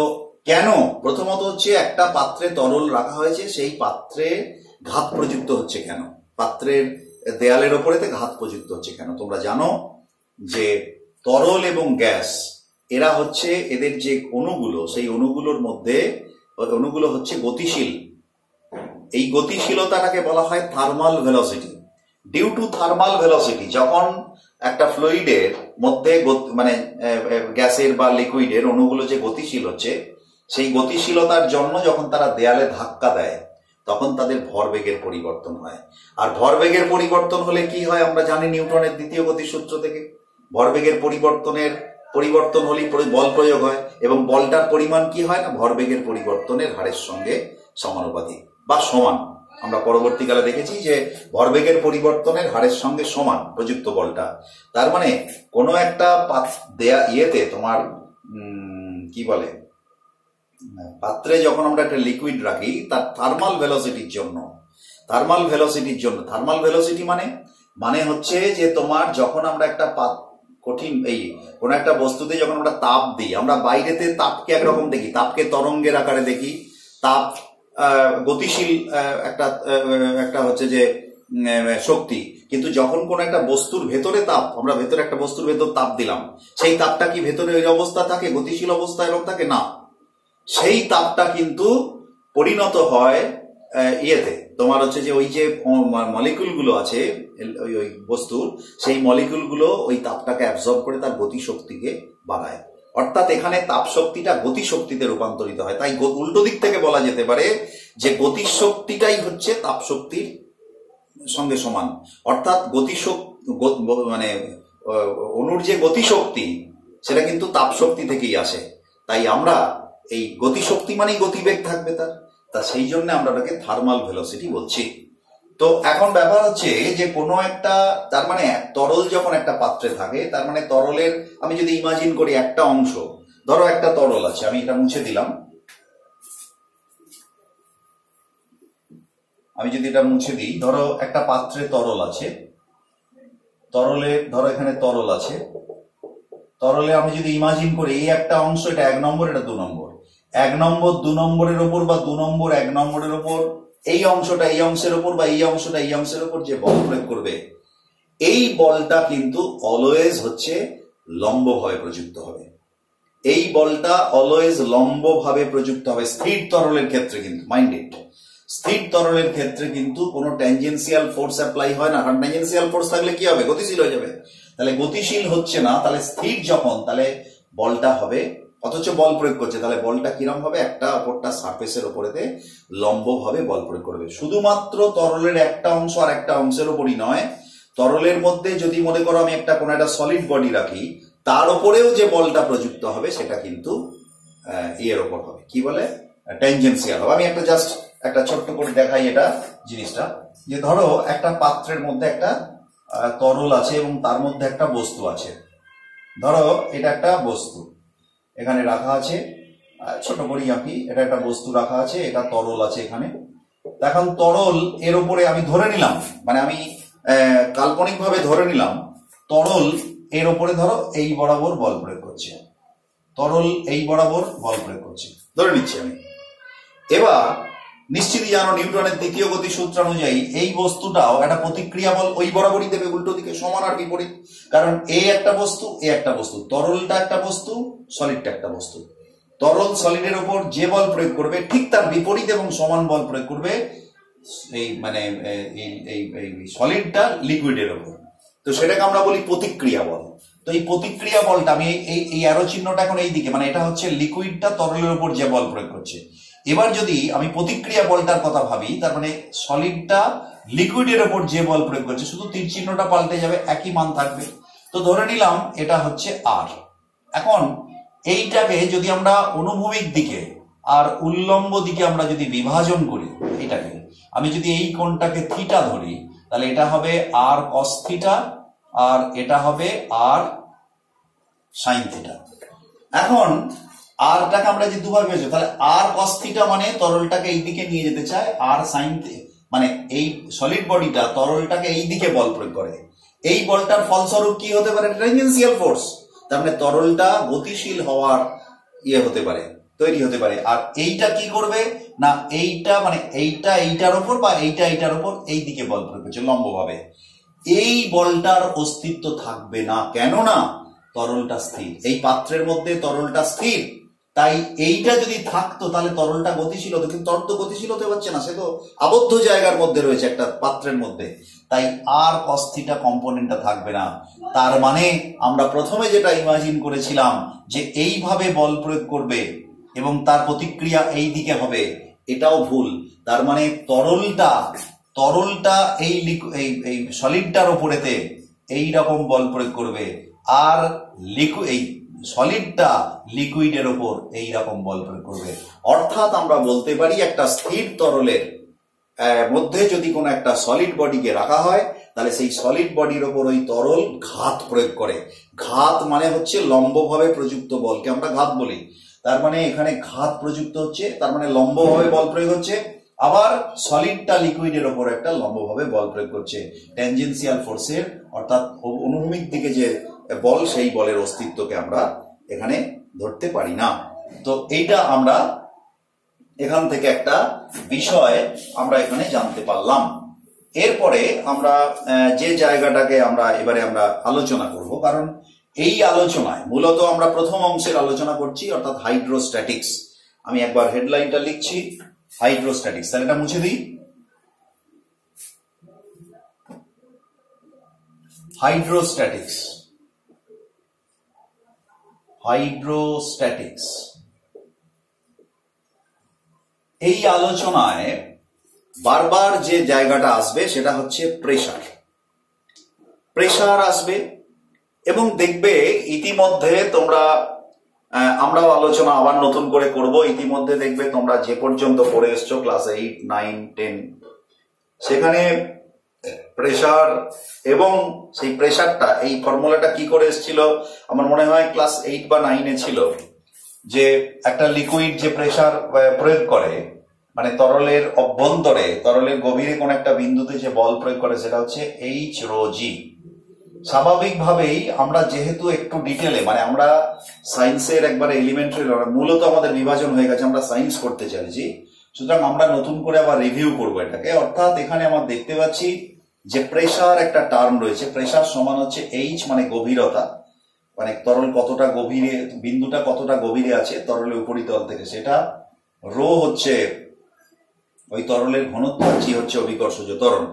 কেন? প্রথমত হচ্ছে একটা পাত্রে তরল রাখা হয়েছে, সেই পাত্রে ঘাত প্রযুক্ত হচ্ছে কেন, পাত্রের দেয়ালের ওপরেতে ঘাত প্রযুক্ত হচ্ছে কেন? তোমরা জানো যে তরল এবং গ্যাস এরা হচ্ছে, এদের যে অণুগুলো, সেই অণুগুলোর মধ্যে অণুগুলো হচ্ছে গতিশীল। এই গতিশীলতাটাকে বলা হয় thermal velocity. Due to thermal velocity, যখন একটা ফ্লুইডের মধ্যে মানে গ্যাসের বা লিকুইডের অণুগুলো যে গতিশীল হচ্ছে, সেই গতিশীলতার জন্য যখন তারা দেয়ালে ধাক্কা দেয় তখন তাদের ভরবেগের পরিবর্তন হয়। আর ভরবেগের পরিবর্তন হলে কি হয় আমরা জানি নিউটনের দ্বিতীয় গতিসূত্র থেকে। ভরবেগের পরিবর্তন হলেই বল প্রয়োগ হয়, এবং বলটার পরিমাণ কি হয় না, ভরবেগের পরিবর্তনের হারের সঙ্গে সমানুপাতিক বা সমান। আমরা পরবর্তীকালে দেখেছি যে ভরবেগের পরিবর্তনের হারের সঙ্গে সমান প্রযুক্ত বলটা। তার মানে কোনো একটা ইয়েতে তোমার কি বলে, পাত্রে যখন আমরা একটা লিকুইড রাখি তার থার্মাল ভেলোসিটির জন্য, থার্মাল ভেলোসিটি মানে হচ্ছে যে তোমার যখন আমরা একটা কঠিন কোন একটা বস্তুতে যখন আমরা তাপ দিই, আমরা বাইরেতে তাপকে একরকম দেখি, তাপকে তরঙ্গের আকারে দেখি, তাপ গতিশীল একটা হচ্ছে যে শক্তি। কিন্তু যখন কোন একটা বস্তুর ভেতরে তাপ, আমরা ভেতরে একটা বস্তুর ভেতর তাপ দিলাম, সেই তাপটা কি ভেতরে ওই অবস্থা থাকে, গতিশীল অবস্থা এরকম থাকে না, সেই তাপটা কিন্তু পরিণত হয় ইয়েতে, তোমার হচ্ছে যে ওই যে মলিকুলগুলো আছে ওই বস্তুর, সেই মলিকুলগুলো ওই তাপটাকে অ্যাবজর্ব করে তার গতিশক্তিকে বাড়ায়। অর্থাৎ এখানে তাপ শক্তিটা গতিশক্তিতে রূপান্তরিত হয়। তাই উল্টো দিক থেকে বলা যেতে পারে যে গতিশক্তিটাই হচ্ছে তাপ শক্তির সঙ্গে সমান। অর্থাৎ মানে অণুর যে গতিশক্তি সেটা কিন্তু তাপ শক্তি থেকেই আসে। তাই আমরা এই গতিশক্তি মানেই গতিবেগ থাকবে তা সেই জন্য আমরা ওটাকে থার্মাল ভেলোসিটি বলছি। তো এখন ব্যাপার হচ্ছে যে কোনো একটা, তার মানে তরল যখন একটা পাত্রে থাকে, তার মানে তরলের আমি যদি ইমাজিন করি একটা অংশ, ধরো একটা তরল আছে, আমি এটা মুছে দিলাম, আমি যদি এটা মুছে দিই, ধরো একটা পাত্রে তরল আছে, ধরো এখানে তরল আছে, তরলে আমি যদি ইমাজিন করি এই একটা অংশ, এটা 1 নম্বর, এটা 2 নম্বর, 1 নম্বর 2 নম্বরের ওপর বা 2 নম্বর 1 নম্বরের ওপর, এই অংশটা এই অংশের ওপর বা এই অংশটা এই অংশের ওপর যে বল প্রয়োগ করবে, এই বলটা কিন্তু অলওয়েজ হচ্ছে লম্বভাবে প্রযুক্ত হবে। এই বলটা অলওয়েজ লম্বভাবে প্রযুক্ত হবে স্থির তরলের ক্ষেত্রে। কিন্তু মাইন্ডেড, স্থির তরলের ক্ষেত্রে কিন্তু কোনো ট্যানজেন্সিয়াল ফোর্স অ্যাপ্লাই হয় না। কারণ ট্যানজেন্সিয়াল ফোর্স থাকলে কি হবে, গতিশীল হয়ে যাবে। তাহলে গতিশীল হচ্ছে না, তাহলে স্থির যখন, তাহলে বলটা হবে, অথচ বল প্রয়োগ করছে, তাহলে বলটা কিরম হবে, একটা অপরটা সারফেসের উপরেতে লম্বভাবে বল প্রয়োগ করবে। শুধুমাত্র তরলের একটা অংশ আর একটা অংশের উপরই নয়, তরলের মধ্যে যদি মনে করো আমি একটা কোনো একটা সলিড বডি রাখি, তার উপরেও যে বলটা প্রযুক্ত হবে সেটা কিন্তু ইয়ের ওপর হবে, কি বলে, ট্যানজেন্সিয়াল হবে। আমি জাস্ট একটা ছোট্ট করে দেখাই এটা জিনিসটা, যে ধরো একটা পাত্রের মধ্যে একটা তরল আছে এবং তার মধ্যে একটা বস্তু আছে। ধরো এটা একটা বস্তু এখানে রাখা আছে, ছোট করেই আঁকি, এটা একটা বস্তু রাখা আছে, এটা তরল আছে এখানে। এখন তরল এর উপরে আমি ধরে নিলাম, মানে আমি কাল্পনিকভাবে ধরে নিলাম তরল এর উপরে ধরো এই বরাবর বল প্রয়োগ করছে, তরল এই বরাবর বল প্রয়োগ করছে, ধরে নিচ্ছি আমি। এবার নিশ্চিতই জানো নিউটনের দ্বিতীয় গতি সূত্র অনুযায়ী এই বস্তুটাও একটা প্রতিক্রিয়া বল ওই বরাবরই দেবে, উল্টো দিকে, সমান আর বিপরীত। কারণ এই একটা বস্তু, এ একটা বস্তু, তরলটা একটা বস্তু, সলিডটা একটা বস্তু। তরল সলিডের উপর যে বল প্রয়োগ করবে ঠিক তার বিপরীত এবং সমান বল প্রয়োগ করবে এই মানে এই সলিডটা লিকুইডের উপর। তো সেটাকে আমরা বলি প্রতিক্রিয়া বল। তো এই প্রতিক্রিয়া বলটা আমি এই অ্যারো চিহ্নটা এখন এই দিকে, মানে এটা হচ্ছে লিকুইডটা তরলের উপর যে বল প্রয়োগ করছে। এবার যদি আমি প্রতিক্রিয়া বলটার কথা ভাবি, তার মানে সলিডটা লিকুইডের ওপর যে বল প্রয়োগ করছে, শুধু তীর চিহ্নটা পাল্টে যাবে, একই মান থাকবে। তো ধরে নিলাম এটা হচ্ছে আর। এখন এইটাকে যদি আমরা অনুভূমিক দিকে আর উল্লম্ব দিকে আমরা যদি বিভাজন করি, এটাকে আমি যদি এই কোণটাকে থিটা ধরি, তাহলে এটা হবে আর কস থিটা আর এটা হবে আর সাইন থিটা। এখন আরটাকে আমরা যে দুভাবে পেয়েছি, তাহলে আর কস থিটা মানে তরলটাকে এই দিকে নিয়ে যেতে চায়, আর সাইন মানে এই সলিড বডিটা তরলটাকে এই দিকে বল প্রয়োগ করে। এই বলটার ফলস্বরূপ কি হতে পারে? Tangential force. তার মানে তরলটা গতিশীল হওয়ার হতে পারে, তৈরি হতে পারে। আর এইটা কি করবে না, এইটা মানে এইটা এইটার উপর বা এইটা এইটার উপর এই দিকে বল প্রয়োগ করছে লম্বভাবে। এই বলটার অস্তিত্ব থাকবে না, কেননা তরলটা স্থির, এই পাত্রের মধ্যে তরলটা স্থির। তাই এইটা যদি থাকতো তাহলে তরলটা গতিশীল হতো, কিন্তু তরল তো গতিশীল হতে পারছে না, সে তো আবদ্ধ জায়গার মধ্যে রয়েছে একটা পাত্রের মধ্যে। তাই আর কস থিটা কম্পোনেন্টটা থাকবে না। তার মানে আমরা প্রথমে যেটা ইমাজিন করেছিলাম যে এইভাবে বল প্রয়োগ করবে এবং তার প্রতিক্রিয়া এই দিকে হবে, এটাও ভুল। তার মানে তরলটা এই সলিডটার উপরেতে এই রকম বল প্রয়োগ করবে, আর এই সলিডটা লিকুইডের ওপর এই রকম বল প্রয়োগ করবে। অর্থাৎ আমরা বলতে পারি একটা স্থির তরলের মধ্যে যদি কোনো একটা সলিড বডিকে রাখা হয়, তাহলে সেই সলিড বডির ওপর ওই তরল ঘাত প্রয়োগ করে। ঘাত মানে হচ্ছে লম্বভাবে প্রযুক্ত বলকে আমরা ঘাত বলি। তার মানে এখানে ঘাত প্রযুক্ত হচ্ছে, তার মানে লম্বভাবে বল প্রয়োগ হচ্ছে। আবার সলিডটা লিকুইডের ওপর একটা লম্বভাবে বল প্রয়োগ করছে। ট্যানজেনশিয়াল ফোর্সের অর্থাৎ অনুভূমিক দিকে যে বল, সেই বলের অস্তিত্বকে আমরা এখানে ধরতে পারি না। তো এইটা আমরা এখান থেকে একটা বিষয় আমরা এখানে জানতে পারলাম। এরপরে আমরা যে জায়গাটাকে এবারে আমরা আলোচনা করব, কারণ এই আলোচনায় মূলত আমরা প্রথম অংশের আলোচনা করছি, অর্থাৎ হাইড্রোস্ট্যাটিক্স। আমি একবার হেডলাইনটা লিখছি, হাইড্রোস্ট্যাটিক্স। তাহলে এটা মুছে দিই। হাইড্রোস্ট্যাটিক্স, হাইড্রোস্ট্যাটিক্স। এই আলোচনায় বারবার যে জায়গাটা আসবে সেটা হচ্ছে প্রেসার। প্রেসার আসবে এবং দেখবে ইতিমধ্যে তোমরা, আমরাও আলোচনা আবার নতুন করে করব, ইতিমধ্যে দেখবে তোমরা যে পর্যন্ত পড়ে এসছো ক্লাস 8, 9, 10, সেখানে প্রেসার এবং সেই প্রেসারটা, এই ফর্মুলাটা কি করে এসেছিল আমার মনে হয় ক্লাস 8 বা 9 ছিল, যে একটা লিকুইড যে প্রেসার প্রয়োগ করে, মানে তরলের অভ্যন্তরে, তরলের গভীরে কোন একটা বিন্দুতে যে বল প্রয়োগ করে, সেটা হচ্ছে এইচ রো জি। স্বাভাবিকভাবেই আমরা যেহেতু একটু ডিটেলে, মানে আমরা সায়েন্সের একবারে এলিমেন্টারি, মূলত আমাদের বিভাজন হয়ে গেছে, আমরা সায়েন্স করতে চাইছি, সুতরাং আমরা নতুন করে আবার রিভিউ করবো এটাকে। অর্থাৎ এখানে আমরা দেখতে পাচ্ছি যে প্রেসার একটা টার্ম রয়েছে, প্রেসার সমান হচ্ছে এইচ মানে গভীরতা, মানে তরল কতটা গভীরে, বিন্দুটা কতটা গভীরে আছে তরলের উপরিতল থেকে, সেটা। রো হচ্ছে ওই তরলের ঘনত্ব, জি হচ্ছে অভিকর্ষজ ত্বরণ।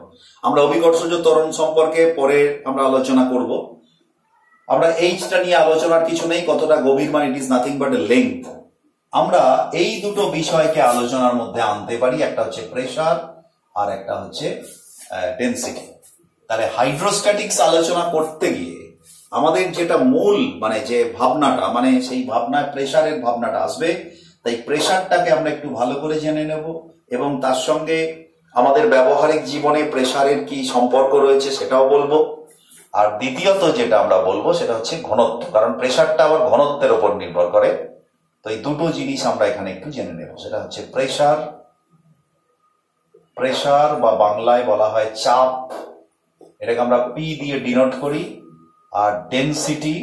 আমরা অভিকর্ষজ ত্বরণ সম্পর্কে পরে আমরা আলোচনা করব। আমরা এইচটা নিয়ে আলোচনার কিছু নেই, কতটা গভীর মানে it is nothing but A length. আমরা এই দুটো বিষয়কে আলোচনার মধ্যে আনতে পারি, একটা হচ্ছে প্রেসার আর একটা হচ্ছে ডেনসিটি। তাহলে হাইড্রোস্ট্যাটিক্স আলোচনা করতে গিয়ে আমাদের যেটা মূল মানে যে ভাবনাটা, মানে সেই ভাবনায় প্রেসারের ভাবনাটা আসবে। তাই প্রেসারটাকে আমরা একটু ভালো করে জেনে নেব এবং তার সঙ্গে আমাদের ব্যবহারিক জীবনে প্রেসারের কি সম্পর্ক রয়েছে সেটাও বলবো। আর দ্বিতীয়ত যেটা আমরা বলবো সেটা হচ্ছে ঘনত্ব, কারণ প্রেসারটা আবার ঘনত্বের উপর নির্ভর করে। তো এই দুটো জিনিস আমরা এখানে একটু জেনে নেব। সেটা হচ্ছে প্রেসার, প্রেসার বা বাংলায় বলা হয় চাপ, এটাকে আমরা পি দিয়ে ডিনোট করি। আর ডেনসিটি,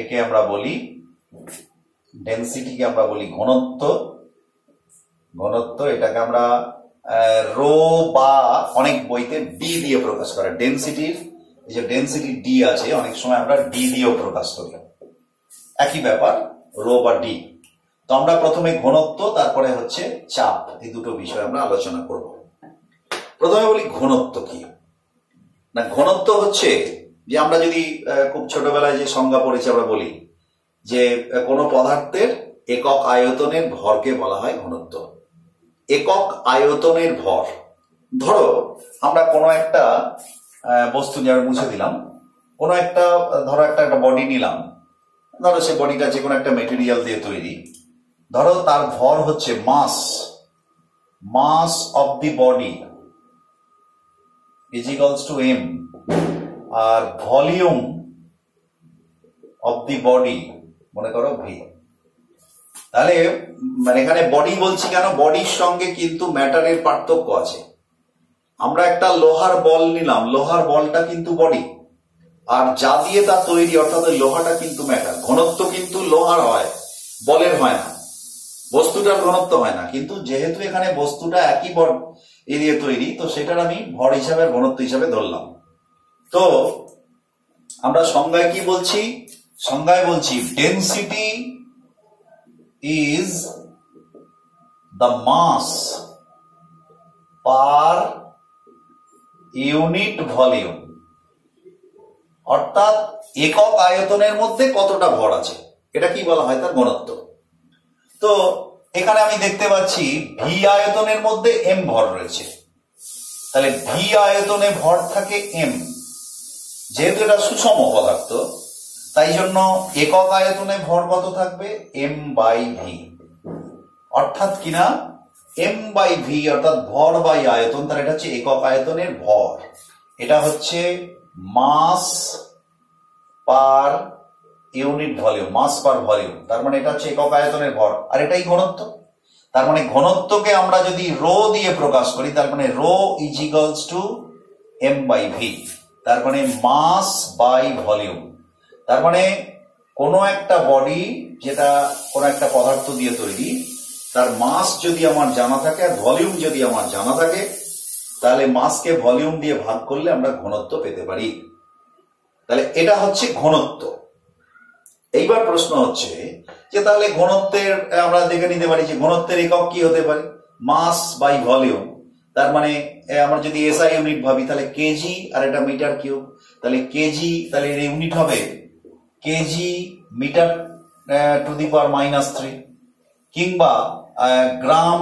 একে আমরা বলি, ডেনসিটিকে আমরা বলি ঘনত্ব। ঘনত্ব এটাকে আমরা রো বা অনেক বইতে ডি দিয়ে প্রকাশ করে। ডেনসিটির এই যে ডেনসিটি ডি আছে, অনেক সময় আমরা ডি দিয়েও প্রকাশ করি, একই ব্যাপার, রো বা ডি। তো আমরা প্রথমে ঘনত্ব, তারপরে হচ্ছে চাপ, এই দুটো বিষয় আমরা আলোচনা করব। প্রথমে বলি ঘনত্ব কি না। ঘনত্ব হচ্ছে যে আমরা যদি খুব ছোটবেলায় যে সংজ্ঞা পড়েছি, আমরা বলি যে কোনো পদার্থের একক আয়তনের ভরকে বলা হয় ঘনত্ব। একক আয়তনের ভর, ধরো আমরা কোনো একটা বস্তু, যেমন মুছে দিলাম, কোনো একটা ধরো একটা বডি নিলাম, ধরো সে বডিটা যে কোনো একটা মেটেরিয়াল দিয়ে তৈরি, ধরো তার ভর হচ্ছে mass of the body is equals to M, আর ভলিউম অফ দি বডি মনে করো ভি। তাহলে মানে এখানে বডি বলছি কেন, বডির সঙ্গে কিন্তু ম্যাটারের পার্থক্য আছে। আমরা একটা লোহার বল নিলাম, লোহার বলটা কিন্তু বডি, আর যা দিয়ে তা তৈরি অর্থাৎ লোহাটা কিন্তু ম্যাটার। ঘনত্ব কিন্তু লোহার হয়, বলের হয় না, বস্তুটার ঘনত্ব হয় না। কিন্তু যেহেতু এখানে বস্তুটা একই বল দিয়ে তৈরি, তো সেটার আমি ভর হিসাবে ঘনত্ব হিসাবে ধরলাম। তো আমরা সংজ্ঞায় কি বলছি, সংজ্ঞায় বলছি density is the mass per unit volume, অর্থাৎ একক আয়তনের মধ্যে কতটা ভর আছে, এটা কি বলা হয়, তার ঘনত্ব। তো এখানে আমি দেখতে পাচ্ছি ভি আয়তনের মধ্যে এম ভর রয়েছে, তাহলে ভি আয়তনে ভর থাকে এম। যেহেতু এটা সুষম পদার্থ, তাই জন্য একক আয়তনে ভর কত থাকবে, এম বাই ভি, অর্থাৎ কিনা এম বাই ভি অর্থাৎ ভর বাই আয়তন, তার এটা হচ্ছে একক আয়তনের ভর, এটা হচ্ছে মাস পার ইউনিট ভলিউম, মাস পার ভলিউম, তার মানে এটা হচ্ছে একক আয়তনের ভর, আর এটাই ঘনত্ব। তার মানে ঘনত্বকে আমরা যদি রো দিয়ে প্রকাশ করি, তার মানে rho is equals to M by V, তার মানে মাস বাই ভলিউম। তার মানে কোনো একটা বডি যেটা কোনো একটা পদার্থ দিয়ে তৈরি, তার মাস যদি আমার জানা থাকে আর ভলিউম যদি আমার জানা থাকে, তাহলে মাসকে ভলিউম দিয়ে ভাগ করলে আমরা ঘনত্ব পেতে পারি। তাহলে এটা হচ্ছে ঘনত্ব। এইবার প্রশ্ন হচ্ছে যে তাহলে ঘনত্বের আমরা দেখে নিতে পারি যে ঘনত্বের একক কি হতে পারে, মাস বাই ভলিউম। তার মানে আমরা যদি এসআই ইউনিট ভাবি, তাহলে কেজি আর এটা মিটার কিউব, তাহলে কেজি, তাহলে এর ইউনিট হবে KG metre to the power -3, কিংবা গ্রাম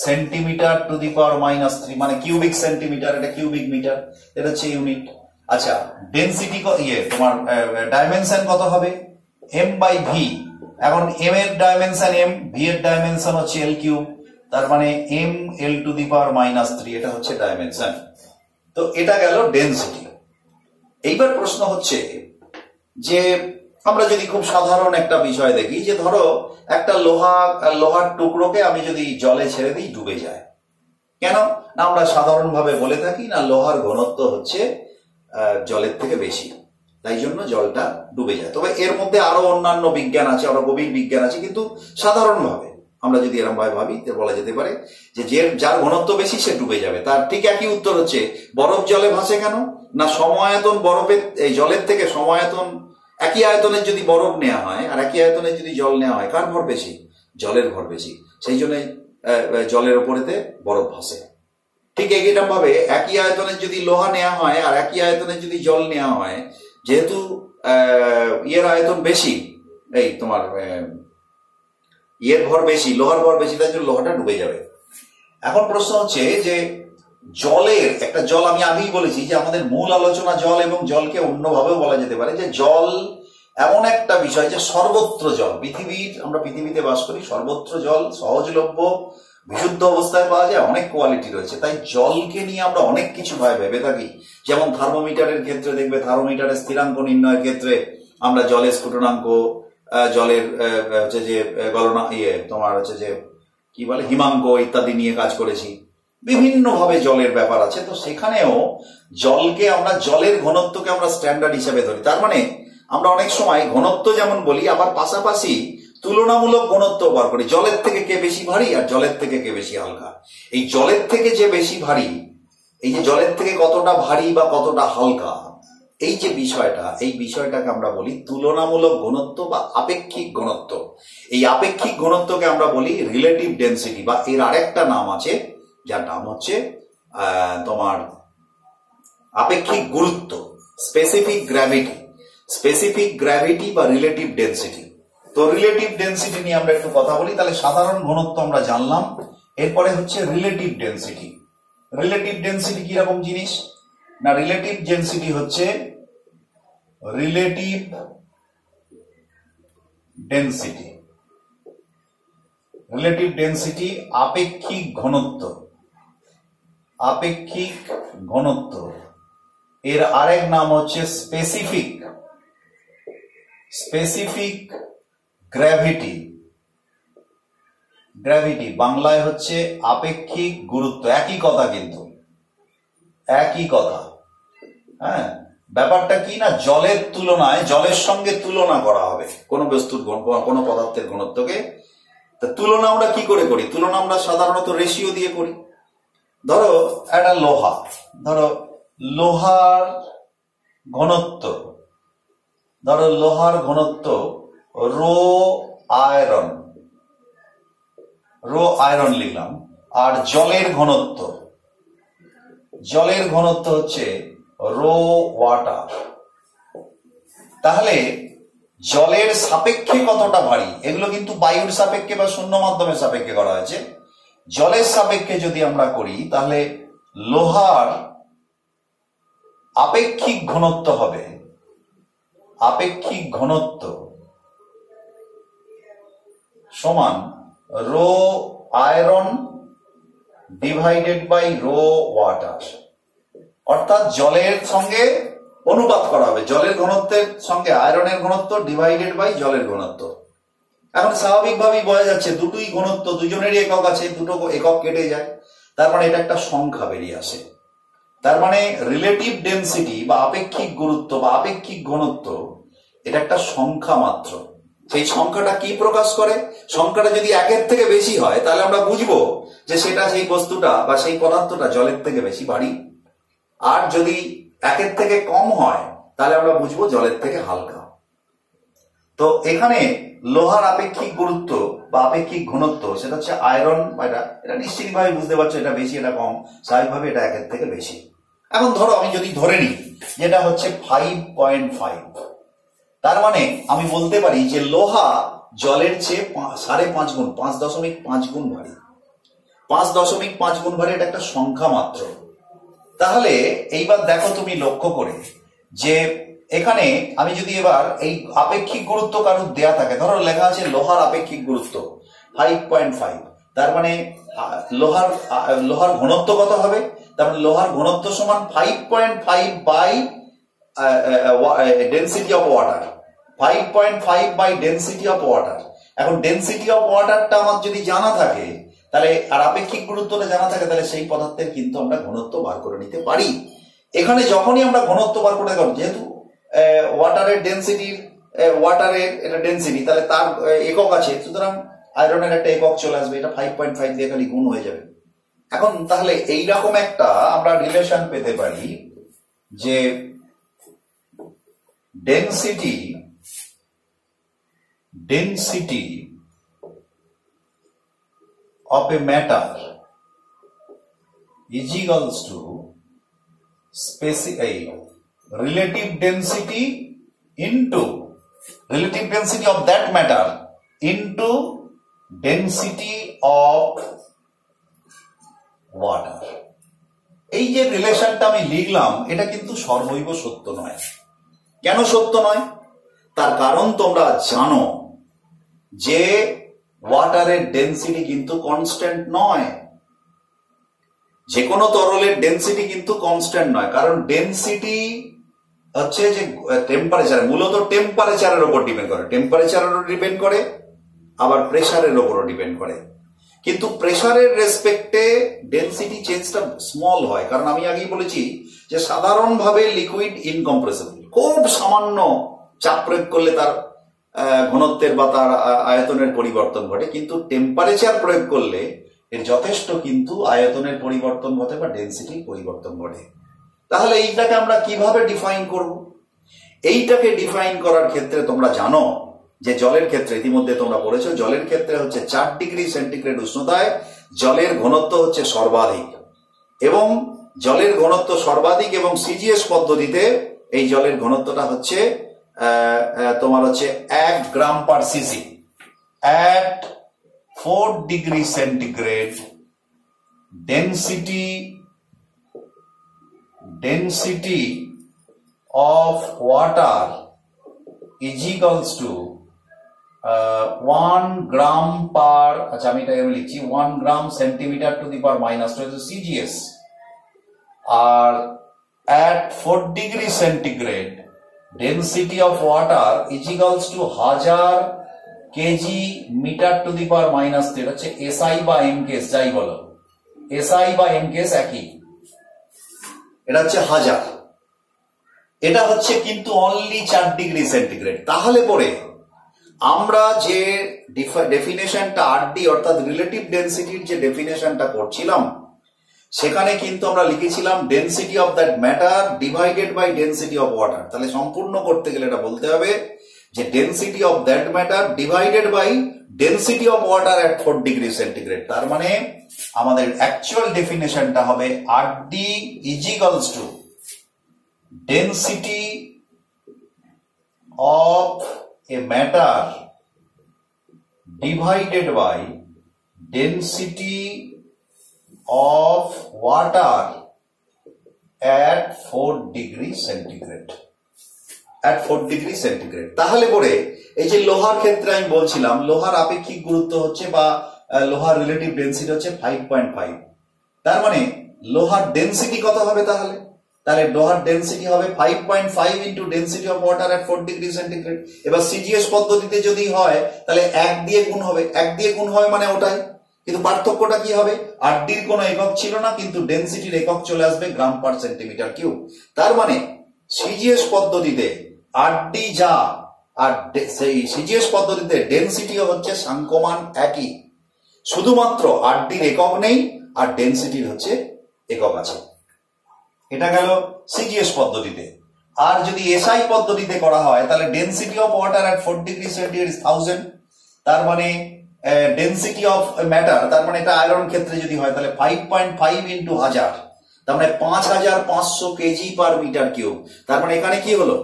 সেন্টিমিটার টু দি পাওয়ার -3, মানে কিউবিক সেন্টিমিটার, এটা কিউবিক মিটার, এটা হচ্ছে ইউনিট। আচ্ছা, ডেনসিটি তোমার ডাইমেনশন কত হবে, এম বাই ভি। এখন এম এর ডাইমেনশন এম, ভি এর ডাইমেনশন হচ্ছে এল কিউব, তার মানে M L two the power -3, এটা হচ্ছে ডাইমেনশন। তো এটা গেল ডেনসিটি। এইবার প্রশ্ন হচ্ছে যে আমরা যদি খুব সাধারণ একটা বিষয় দেখি, যে ধরো একটা লোহার টুকরোকে আমি যদি জলে ছেড়ে দিই, ডুবে যায়। কেন না, আমরা সাধারণভাবে বলে থাকি না লোহার ঘনত্ব হচ্ছে জলের থেকে বেশি, তাই জন্য জলটা ডুবে যায়। তবে এর মধ্যে আরো অন্যান্য বিজ্ঞান আছে, আরো গভীর বিজ্ঞান আছে, কিন্তু সাধারণভাবে আমরা যদি এরকম ভাবে ভাবি, বলা যেতে পারে যে যার ঘনত্ব বেশি সে ডুবে যাবে। তার ঠিক একই উত্তর হচ্ছে বরফ জলে ভাসে কেন না, সমায়তন বরফের এই জলের থেকে সমায়তন, একই আয়তনের যদি বরফ নেওয়া হয় আর একই আয়তনের যদি জল নেওয়া হয়, কার ভর বেশি, জলের ভর বেশি, সেই জন্য জলের ওপরেতে বরফ ভাসে। ঠিক এইরকম ভাবে একই আয়তনের যদি লোহা নেওয়া হয় আর একই আয়তনের যদি জল নেওয়া হয়, যেহেতু ইয়ের আয়তন বেশি, এই তোমার ইয়ের ভর বেশি, লোহার ভর বেশি, তাই জন্য লোহাটা ডুবে যাবে। এখন প্রশ্ন হচ্ছে যে জলের একটা জল, আমি আগেই বলেছি যে আমাদের মূল আলোচনা জল, এবং জলকে অন্যভাবেও বলা যেতে পারে যে জল এমন একটা বিষয় যে সর্বত্র জল, আমরা পৃথিবীতে বাস করি, সর্বত্র জল সহজলভ্য, বিশুদ্ধ অবস্থায় পাওয়া যায়, অনেক কোয়ালিটি রয়েছে। তাই জলকে নিয়ে আমরা অনেক কিছু ভেবে থাকি। যেমন থার্মোমিটারের ক্ষেত্রে দেখবে, থার্মোমিটারের স্থিরাঙ্ক নির্ণয়ের ক্ষেত্রে আমরা জলের স্ফুটনাঙ্ক, জলের হচ্ছে যে গলনা, তোমার হচ্ছে যে কি বলে হিমাঙ্ক ইত্যাদি নিয়ে কাজ করেছি। বিভিন্ন ভাবে জলের ব্যাপার আছে। তো সেখানেও জলকে আমরা, জলের ঘনত্বকে আমরা স্ট্যান্ডার্ড হিসেবে ধরি। তার মানে আমরা অনেক সময় ঘনত্ব যেমন বলি, আবার পাশাপাশি তুলনামূলক ঘনত্ব বার করি, জলের থেকে কে বেশি ভারী আর জলের থেকে কে বেশি হালকা। এই জলের থেকে যে বেশি ভারী, এই যে জলের থেকে কতটা ভারী বা কতটা হালকা, এই যে বিষয়টা, এই বিষয়টাকে আমরা বলি তুলনামূলক ঘনত্ব বা আপেক্ষিক ঘনত্ব। এই আপেক্ষিক ঘনত্বকে আমরা বলি রিলেটিভ ডেনসিটি, বা এর আরেকটা নাম আছে যার নাম হচ্ছে তোমার আপেক্ষিক গুরুত্ব, স্পেসিফিক গ্র্যাভিটি বা রিলেটিভ ডেনসিটি। তো রিলেটিভ ডেনসিটি নিয়ে আমরা একটু কথা বলি। তাহলে সাধারণ ঘনত্ব আমরা জানলাম, এরপরে হচ্ছে রিলেটিভ ডেনসিটি। রিলেটিভ ডেনসিটি কিরকম জিনিস না, রিলেটিভ ডেনসিটি হচ্ছে রিলেটিভ ডেনসিটি আপেক্ষিক ঘনত্ব, আপেক্ষিক ঘনত্ব, এর আরেক নাম হচ্ছে স্পেসিফিক গ্র্যাভিটি। বাংলায় হচ্ছে আপেক্ষিক গুরুত্ব। একই কথা, কিন্তু একই কথা। হ্যাঁ, ব্যাপারটা কি না, জলের তুলনায়, জলের সঙ্গে তুলনা করা হবে কোনো বস্তুর কোনো পদার্থের ঘনত্বকে। তা তুলনা আমরা কি করে করি? তুলনা আমরা সাধারণত রেশিও দিয়ে করি। ধরো একটা লোহার ঘনত্ব, রো আয়রন লিখলাম, আর জলের ঘনত্ব হচ্ছে রো ওয়াটার। তাহলে জলের সাপেক্ষে কতটা ভারী, এগুলো কিন্তু বায়ুর সাপেক্ষে বা শূন্য মাধ্যমের সাপেক্ষে করা হয়েছে। জলের সাপেক্ষে যদি আমরা করি, তাহলে লোহার আপেক্ষিক ঘনত্ব হবে সমান rho iron divided by rho water. অর্থাৎ জলের সঙ্গে অনুপাত করা হবে, জলের ঘনত্বের সঙ্গে আয়রনের ঘনত্ব ডিভাইডেড বাই জলের ঘনত্ব। এখন স্বাভাবিকভাবেই বোঝা যাচ্ছে দুটোই ঘনত্ব, দুজনেরই একক আছে, দুটো একক কেটে যায়, তার মানে এটা একটা সংখ্যা বেরিয়ে আসে। তার মানে রিলেটিভ ডেনসিটি বা আপেক্ষিক গুরুত্ব বা আপেক্ষিক ঘনত্ব এটা একটা সংখ্যা মাত্র। সেই সংখ্যাটা কি প্রকাশ করে? সংখ্যাটা যদি একের থেকে বেশি হয়, তাহলে আমরা বুঝবো যে সেটা, সেই বস্তুটা বা সেই পদার্থটা জলের থেকে বেশি ভারী। আর যদি একের থেকে কম হয়, তাহলে আমরা বুঝবো জলের থেকে হালকা। তো এখানে লোহার আপেক্ষিক গুরুত্ব বা আপেক্ষিক ঘনত্ব সেটা হচ্ছে আয়রন, এটা নিশ্চিতভাবে বুঝতে পারছো, এটা বেশি এটা কম, স্বাভাবিকভাবে এটা একের থেকে বেশি। এখন ধরো আমি যদি ধরে নিই যেটা হচ্ছে 5.5, তার মানে আমি বলতে পারি যে লোহা জলের চেয়ে 5.5 গুণ, 5.5 গুণ ভারী। 5.5 গুণ ভারী, এটা একটা সংখ্যা মাত্র। তাহলে এইবার দেখো তুমি লক্ষ্য করে যে এখানে আমি যদি এবার এই আপেক্ষিক গুরুত্ব কারোর দেয়া থাকে, ধরো লেখা আছে লোহার আপেক্ষিক গুরুত্ব 5.5, তার মানে লোহার ঘনত্ব কত হবে? তার মানে লোহার ঘনত্ব সমান 5.5 by density of water. 5.5 by density of water. এখন ডেনসিটি অফ ওয়াটারটা আমার যদি জানা থাকে, তাহলে আর আপেক্ষিক গুরুত্বটা জানা থাকে, তাহলে সেই পদার্থের কিন্তু আমরা ঘনত্ব বার করে নিতে পারি। এখানে যখনই আমরা ঘনত্ব বার করে দেবো, যেহেতু ওয়াটারের এটা ডেনসিটি, তাহলে তার একক আছে, সুতরাং আয়রনের একটা একক চলে আসবে, এটা 5.5 দিয়ে খালি গুণ হয়ে যাবে। এখন তাহলে এইরকম একটা আমরা রিলেশন পেতে পারি যে density of a matter is equals to relative density of that matter into density of water. এই যে রিলেশনটা আমি লিখলাম, এটা কিন্তু সর্বৈব সত্য নয়। কেন সত্য নয়? তার কারণ তোমরা জানো যে ওয়াটারের ডেনসিটি কিন্তু কনস্ট্যান্ট নয়। যে কোনো তরলের ডেনসিটি কিন্তু কনস্ট্যান্ট নয়, কারণ ডেনসিটি হচ্ছে যে টেম্পারেচার, মূলত টেম্পারেচারের উপর ডিপেন্ড করে, টেম্পারেচারেরও ডিপেন্ড করে, আবার প্রেসারের উপরও ডিপেন্ড করে। কিন্তু প্রেসারের রেসপেক্টে ডেনসিটি চেঞ্জটা স্মল হয়, কারণ আমি আগেই বলেছি যে সাধারণভাবে লিকুইড ইনকম্প্রেসিবল, খুব সামান্য চাপ প্রয়োগ করলে তার ঘনত্বের বা তার আয়তনের পরিবর্তন ঘটে, কিন্তু টেম্পারেচার প্রয়োগ করলে এর যথেষ্ট কিন্তু আয়তনের পরিবর্তন ঘটে বা ডেনসিটির পরিবর্তন ঘটে। তাহলে এইটাকে আমরা কিভাবে ডিফাইন করব? এইটাকে ডিফাইন করার ক্ষেত্রে তোমরা জানো যে জলের ক্ষেত্রে, ইতিমধ্যে তোমরা পড়েছো, জলের ক্ষেত্রে হচ্ছে 4 ডিগ্রি সেন্টিগ্রেড উষ্ণতায় জলের ঘনত্ব হচ্ছে সর্বাধিক, এবং জলের ঘনত্ব সর্বাধিক এবং সিজিএস পদ্ধতিতে এই জলের ঘনত্বটা হচ্ছে তোমার হচ্ছে 1 gram per CC. at 4 degree centigrade density of water is equals to 1 gram per, আচ্ছা আমি এটা লিখছি 1 gram centimetre to the power -2 CGS, আর at 4 degree centigrade density of water is equals to 1000 KG metre to the power -3 হচ্ছে SI বা MKS যাই বলো, SI বা এমকেএস একই, এটা হচ্ছে 1000, এটা হচ্ছে কিন্তু অনলি 4 ডিগ্রি সেন্টিগ্রেড। তাহলে পরে আমরা যে ডেফিনেশনটা আরডি অর্থাৎ রিলেটিভ ডেন্সিটির যে ডেফিনেশনটা করছিলাম সেখানে কিন্তু আমরা লিখেছিলাম density of that matter divided by density of water. তাহলে সম্পূর্ণ করতে গেলে এটা বলতে হবে যে density of that matter divided by density of water at 4 degree centigrade. তার মানে আমাদের অ্যাকচুয়াল ডেফিনেশনটা হবে RD is equals to density of a matter divided by density of water at 4 degree centigrade at 4 degree centigrade। তাহলে পরে এই যে লোহার ক্ষেত্রে আমি বলছিলাম লোহার আপেক্ষিক গুরুত্ব হচ্ছে বা লোহার রিলেটিভ ডেন্সিটি হচ্ছে 5.5, তার মানে লোহার ডেন্সিটি কত হবে? তাহলে লোহার ডেন্সিটি হবে 5.5 into density of water at 4 degree centigrade. এবার সিজিএস পদ্ধতিতে যদি হয় তাহলে 1 দিয়ে গুণ হবে, 1 দিয়ে গুণ হবে মানে ওটাই, কিন্তু পার্থক্যটা কি হবে? আরডির কোনো একক ছিল না কিন্তু ডেন্সিটির একক চলে আসবে গ্রাম পার সেন্টিমিটার কিউব। তার মানে সিজিএস পদ্ধতিতে আরডি যা আর সেই সিজিএস পদ্ধতিতে ডেন্সিটিও হচ্ছে সাংখ্যমান একই, শুধুমাত্র আরডির একক নেই আর ডেন্সিটির হচ্ছে একক আছে। এটা গেল সিজিএস পদ্ধতিতে। আর যদি এসআই পদ্ধতিতে করা হয় তাহলে density of water at 4 degree centigrade is 1000, তার মানে ডেন্সিটি অফ ম্যাটার, তার মানে এটা আয়রন ক্ষেত্রে যদি হয় তাহলে 5.5 ইন্টু 1000, তার মানে 5500 কেজি পার মিটার কিউব। তার মানে এখানে কি হলো?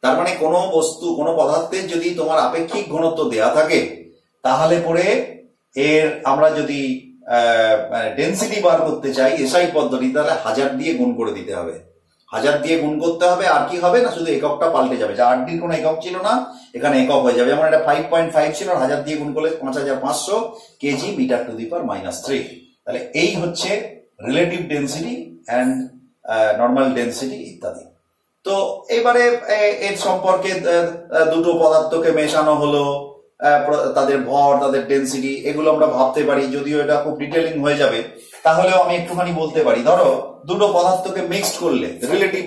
তার মানে কোনো বস্তু কোনো পদার্থের যদি তোমার আপেক্ষিক ঘনত্ব দেয়া থাকে তাহলে পরে এর আমরা যদি ডেন্সিটি বার করতে চাই এসআই পদ্ধতি তাহলে 1000 দিয়ে গুণ করে দিতে হবে, 1000 দিয়ে গুণ করতে হবে। আর কি হবে না, শুধু এককটা পাল্টে যাবে, যা আরডির কোনো একক ছিল না এখানে একক হয়ে যাবে। যেমন এটা 5.5 ছিল, 1000 দিয়ে গুণ করলে 5500 KG metre to the power -3। তাহলে এই হচ্ছে relative density and normal density ইত্যাদি। তো এবারে এর সম্পর্কে দুটো পদার্থকে মেশানো হলো, তাদের ভর তাদের ডেন্সিটি এগুলো আমরা ভাবতে পারি, যদিও এটা খুব ডিটেলিং হয়ে যাবে তাহলেও আমি একটুখানি বলতে পারি। ধরো দুটো পদার্থকে মিক্সড করলে রিলেটিভ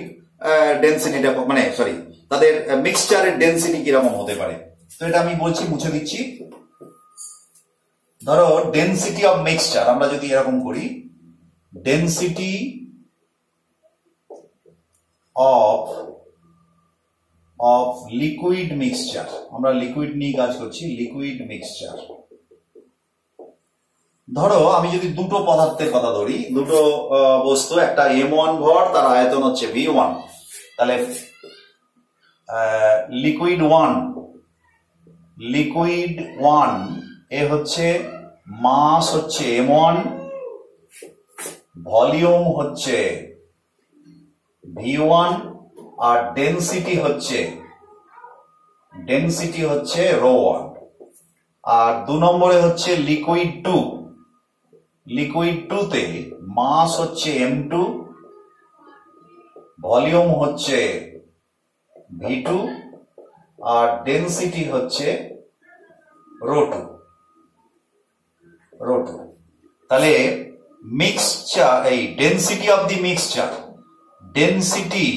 ডেন্সিটিটা মানে সরি তাদের মিক্সচারের ডেন্সিটি কিরকম হতে পারে, তো এটা আমি বলছি, মুছে দিচ্ছি। ধরো ডেন্সিটি অফ মিক্সচার আমরা যদি এরকম করি, ডেন্সিটি অফ লিকুইড মিক্সচার, আমরা লিকুইড নিয়ে কাজ করছি, লিকুইড মিক্সচার। ধরো আমি যদি দুটো পদার্থের কথা ধরি, দুটো বস্তু, একটা M1 ভর তার আয়তন হচ্ছে V1, তাহলে লিকুইড 1 এ হচ্ছে মাস হচ্ছে M1, ভলিউম হচ্ছে V1 আর ডেন্সিটি হচ্ছে ρ1। আর 2 নম্বরে হচ্ছে লিকুইড 2 তে মাস হচ্ছে M2, ভলিউম হচ্ছে V2 আর ডেন্সিটি হচ্ছে ρ2। তাহলে মিক্সচার, এই density of the mixture, density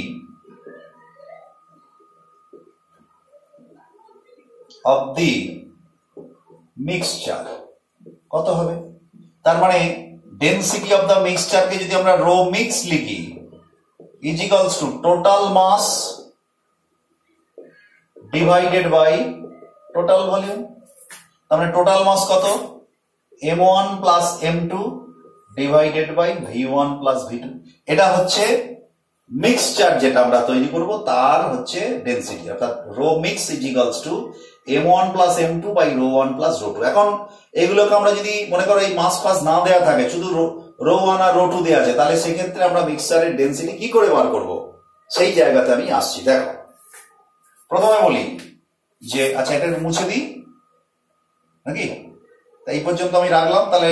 of the mixture কত হবে? তার মানে ডেন্সিটি অফ দ্য মিক্সচারকে যদি আমরা রো মিক্স লিখি is equals to total mass divided by total volume. তার মানে টোটাল মাস কত? M1 plus M2 divided by V1 plus V2। এটা হচ্ছে মিক্সচার যেটা আমরা তৈরি করব তার হচ্ছে ডেন্সিটি, অর্থাৎ rho mix is equals to M1 plus M2 by ρ1 plus ρ2। এখন এগুলোকে আমরা যদি মনে করো এই মাস ফাস না দেওয়া থাকে, শুধু ρ1 আর ρ2 দেওয়া আছে, তাহলে সেক্ষেত্রে আমরা মিক্সচারের ডেন্সিটি কি করে বার করব সেই জায়গাতে আমি আসছি। দেখো প্রথমে বলি যে আচ্ছা এটা মুছে দিই নাকি, এই পর্যন্ত আমি রাখলাম। তাহলে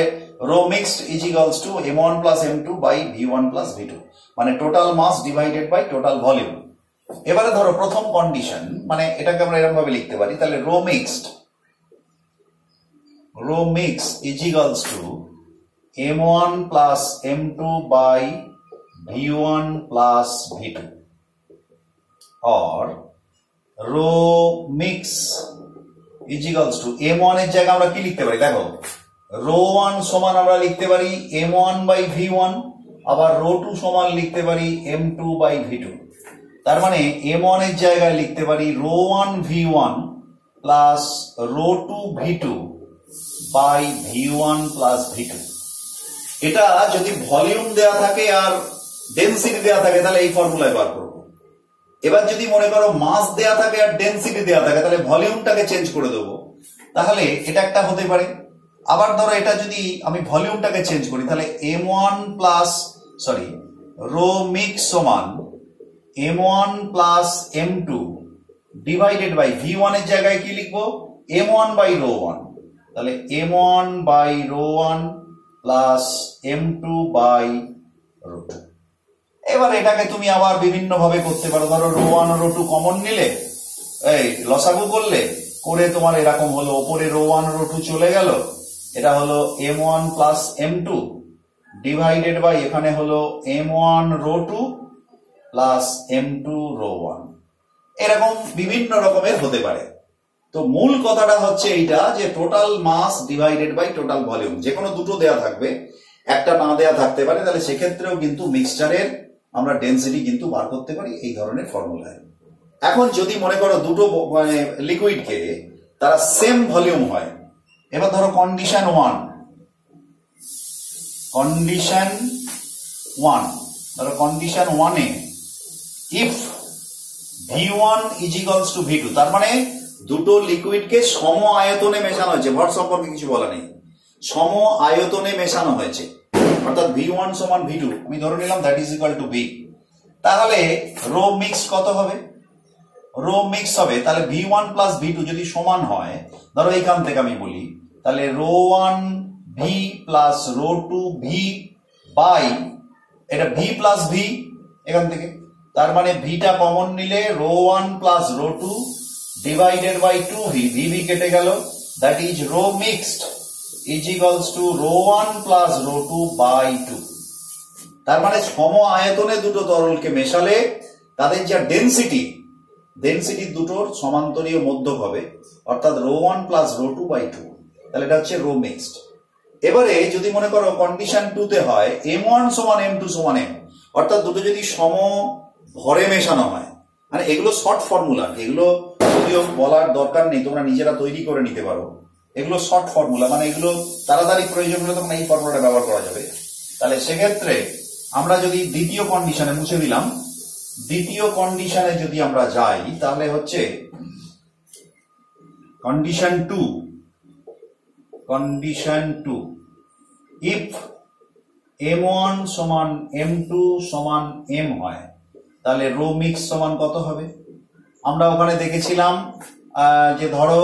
rho mixed is equals to m1 plus m2 by v1 plus v2, মানে total mass divided by total volume. এবারে ধরো প্রথম কন্ডিশন, মানে এটাকে আমরা এরকম ভাবে লিখতে পারি, তাহলে rho mix is equals to m1 plus m2 by v1 plus v2, or rho mix is equals to m1 এর জায়গায় আমরা কি লিখতে পারি, দেখো রো 1 সমান আমরা লিখতে পারি m1 বাই v1, আবার রো 2 সমান লিখতে পারি m2 বাই v2। তার মানে m1 এর জায়গায় লিখতে পারি rho 1 v1 plus rho 2 v2 by v1 plus v2। এটা যদি ভলিউম দেয়া থাকে আর ডেনসিটি দেয়া থাকে তাহলে এই ফর্মুলায় বার করব। এবার যদি মনে করো মাস দেয়া থাকে আর ডেনসিটি দেয়া থাকে তাহলে ভলিউমটাকে চেঞ্জ করে দেবো, তাহলে এটা একটা হতে পারে। আবার ধরো এটা যদি আমি ভলিউমটাকে চেঞ্জ করি তাহলে m1 প্লাস রো মিক্স সমান m1 plus m2 divided by v1 এর জায়গায় কি লিখবো m1 বাই রো 1, তাহলে m1 by rho 1 plus m2 by rho 2। এবার এটাকে তুমি আবার বিভিন্ন ভাবে করতে পারো, ধরো রো 1 রো 2 কমন নিলে, এই লসাগু করলে করে তোমার এরকম হলো, ওপরে রো 1 রো 2 চলে গেল, এটা হলো m1 plus m2 divided by এখানে হলো m1 rho 2 plus m2 rho 1। এরকম বিভিন্ন রকমের হতে পারে। তো মূল কথাটা হচ্ছে এইটা যে total mass divided by total volume, যে কোনো দুটো দেয়া থাকবে, একটা না দেয়া থাকতে পারে, তাহলে সেক্ষেত্রেও কিন্তু মিক্সচারের আমরা ডেনসিটি কিন্তু বার করতে পারি এই ধরনের ফর্মুলায়। এখন যদি মনে করো দুটো মানে লিকুইডকে তারা সেম ভলিউম হয়, এবার ধরো কন্ডিশন 1, ধরো condition 1 A if v1 is equals two v2, তার মানে দুটো লিকুইডকে সম আয়তনে মেশানো হয়েছে, ভর সম্পর্কে কিছু বলা নেই, সম আয়তনে মেশানো হয়েছে, অর্থাৎ v1 সমান v2 আমি ধরে নিলাম that is equal two b। তাহলে রো মিক্স কত হবে, রো মিক্স হবে তাহলে v1 প্লাস v2 যদি সমান হয়, ধরো এইখান থেকে আমি বলি, তাহলে rho 1 v plus rho 2 v by এটা v প্লাস v এখান থেকে, তার মানে ভিটা কমন নিলে rho 1 plus rho 2 divided by 2v, v কেটে গেল, that is rho mixed is equals to rho 1 plus rho 2 by 2। তার মানে সম আয়তনে দুটো তরলকে মেশালে তাদের যা ডেনসিটি দুটোর সমান্তরীয় মধ্যক হবে, অর্থাৎ রো 1 প্লাস রো 2 বাই 2, তাহলে এটা হচ্ছে রো মিক্সড। এবারে যদি মনে করো কন্ডিশন 2 তে হয় m1 সমান m2 সমান m, অর্থাৎ দুটো যদি সম ভরে মেশানো হয়, মানে এগুলো শর্ট ফর্মুলা, এগুলো যদিও বলার দরকার নেই, তোমরা নিজেরা তৈরি করে নিতে পারো, এগুলো শর্ট ফর্মুলা, মানে এগুলো তাড়াতাড়ি প্রয়োজন হলে তখন এই ফর্মুলাটা ব্যবহার করা যাবে। তাহলে সেক্ষেত্রে আমরা যদি দ্বিতীয় কন্ডিশনে, মুছে দিলাম, দ্বিতীয় কন্ডিশনে যদি আমরা যাই তাহলে হচ্ছে কন্ডিশন 2 ইফ m1 সমান m2 সমান m হয়, তাহলে রো মিক্স সমান কত হবে, আমরা ওখানে দেখেছিলাম যে ধরো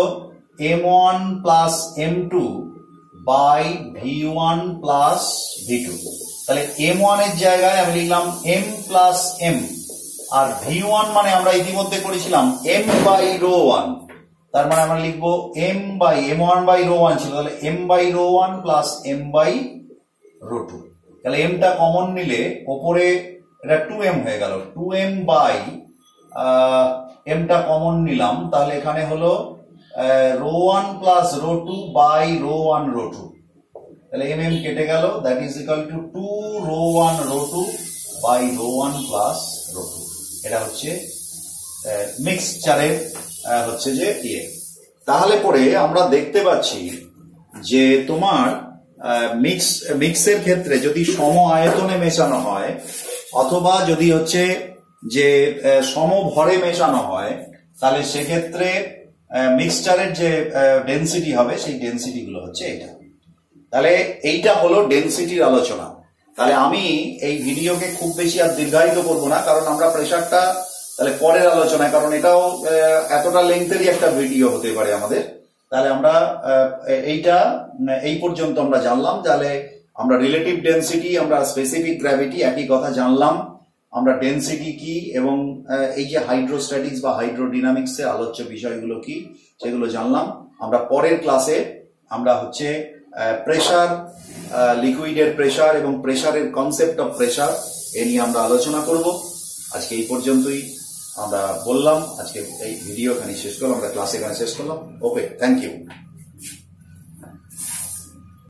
m1 plus m2 by v1 plus v2, তাহলে m1 এর জায়গায় আমি লিখলাম m প্লাস m, আর v1 মানে আমরা ইতিমধ্যে করেছিলাম m বাই রো 1, তার মানে আমরা লিখবো m1 বাই রো 1 ছিল, তাহলে m by rho 1 plus m by rho 2, তাহলে mটা কমন নিলে ওপরে এটা 2m হয়ে গেল, 2m বাই mটা কমন নিলাম, তাহলে এখানে হলো rho 1 plus rho 2 by rho 1 rho 2, তাহলে mm কেটে গেল, that is equal to 2 rho 1 rho 2 by rho 1 plus rho 2। এটা হচ্ছে মিক্সচারের হচ্ছে যে ইয়ে। তাহলে পরে আমরা দেখতে পাচ্ছি যে তোমার মিক্সের ক্ষেত্রে যদি সম আয়তনে মেশানো হয় অথবা যদি হচ্ছে যে সম ভরে মেশানো হয়, তাহলে সেক্ষেত্রে মিক্সচারের যে ডেনসিটি হবে সেই ডেনসিটি গুলো হচ্ছে এটা। তাহলে এইটা হলো ডেনসিটির আলোচনা। তাহলে আমি এই ভিডিওকে খুব বেশি আর দীর্ঘায়িত করবো না, কারণ আমরা প্রেসারটা তাহলে পরের আলোচনায়, কারণ এটাও এতটা লেন্থেরই একটা ভিডিও হতে পারে আমাদের, তাহলে আমরা এইটা এই পর্যন্ত আমরা জানলাম। তাহলে আমরা রিলেটিভ ডেনসিটি, আমরা স্পেসিফিক গ্র্যাভিটি একই কথা জানলাম, আমরা ডেনসিটি কি এবং এই যে হাইড্রোস্ট্যাটিক্স বা হাইড্রোডিনামিক্স এর আলোচ্য বিষয়গুলো কি সেগুলো জানলাম। আমরা পরের ক্লাসে আমরা হচ্ছে প্রেসার, লিকুইডের প্রেসার এবং প্রেসারের কনসেপ্ট অফ প্রেসার এ নিয়ে আমরা আলোচনা করব। আজকে এই পর্যন্তই আমরা বললাম, আজকে এই ভিডিও এখানে শেষ করলাম, আমরা ক্লাস এখানে শেষ করলাম। ওকে, থ্যাংক ইউ।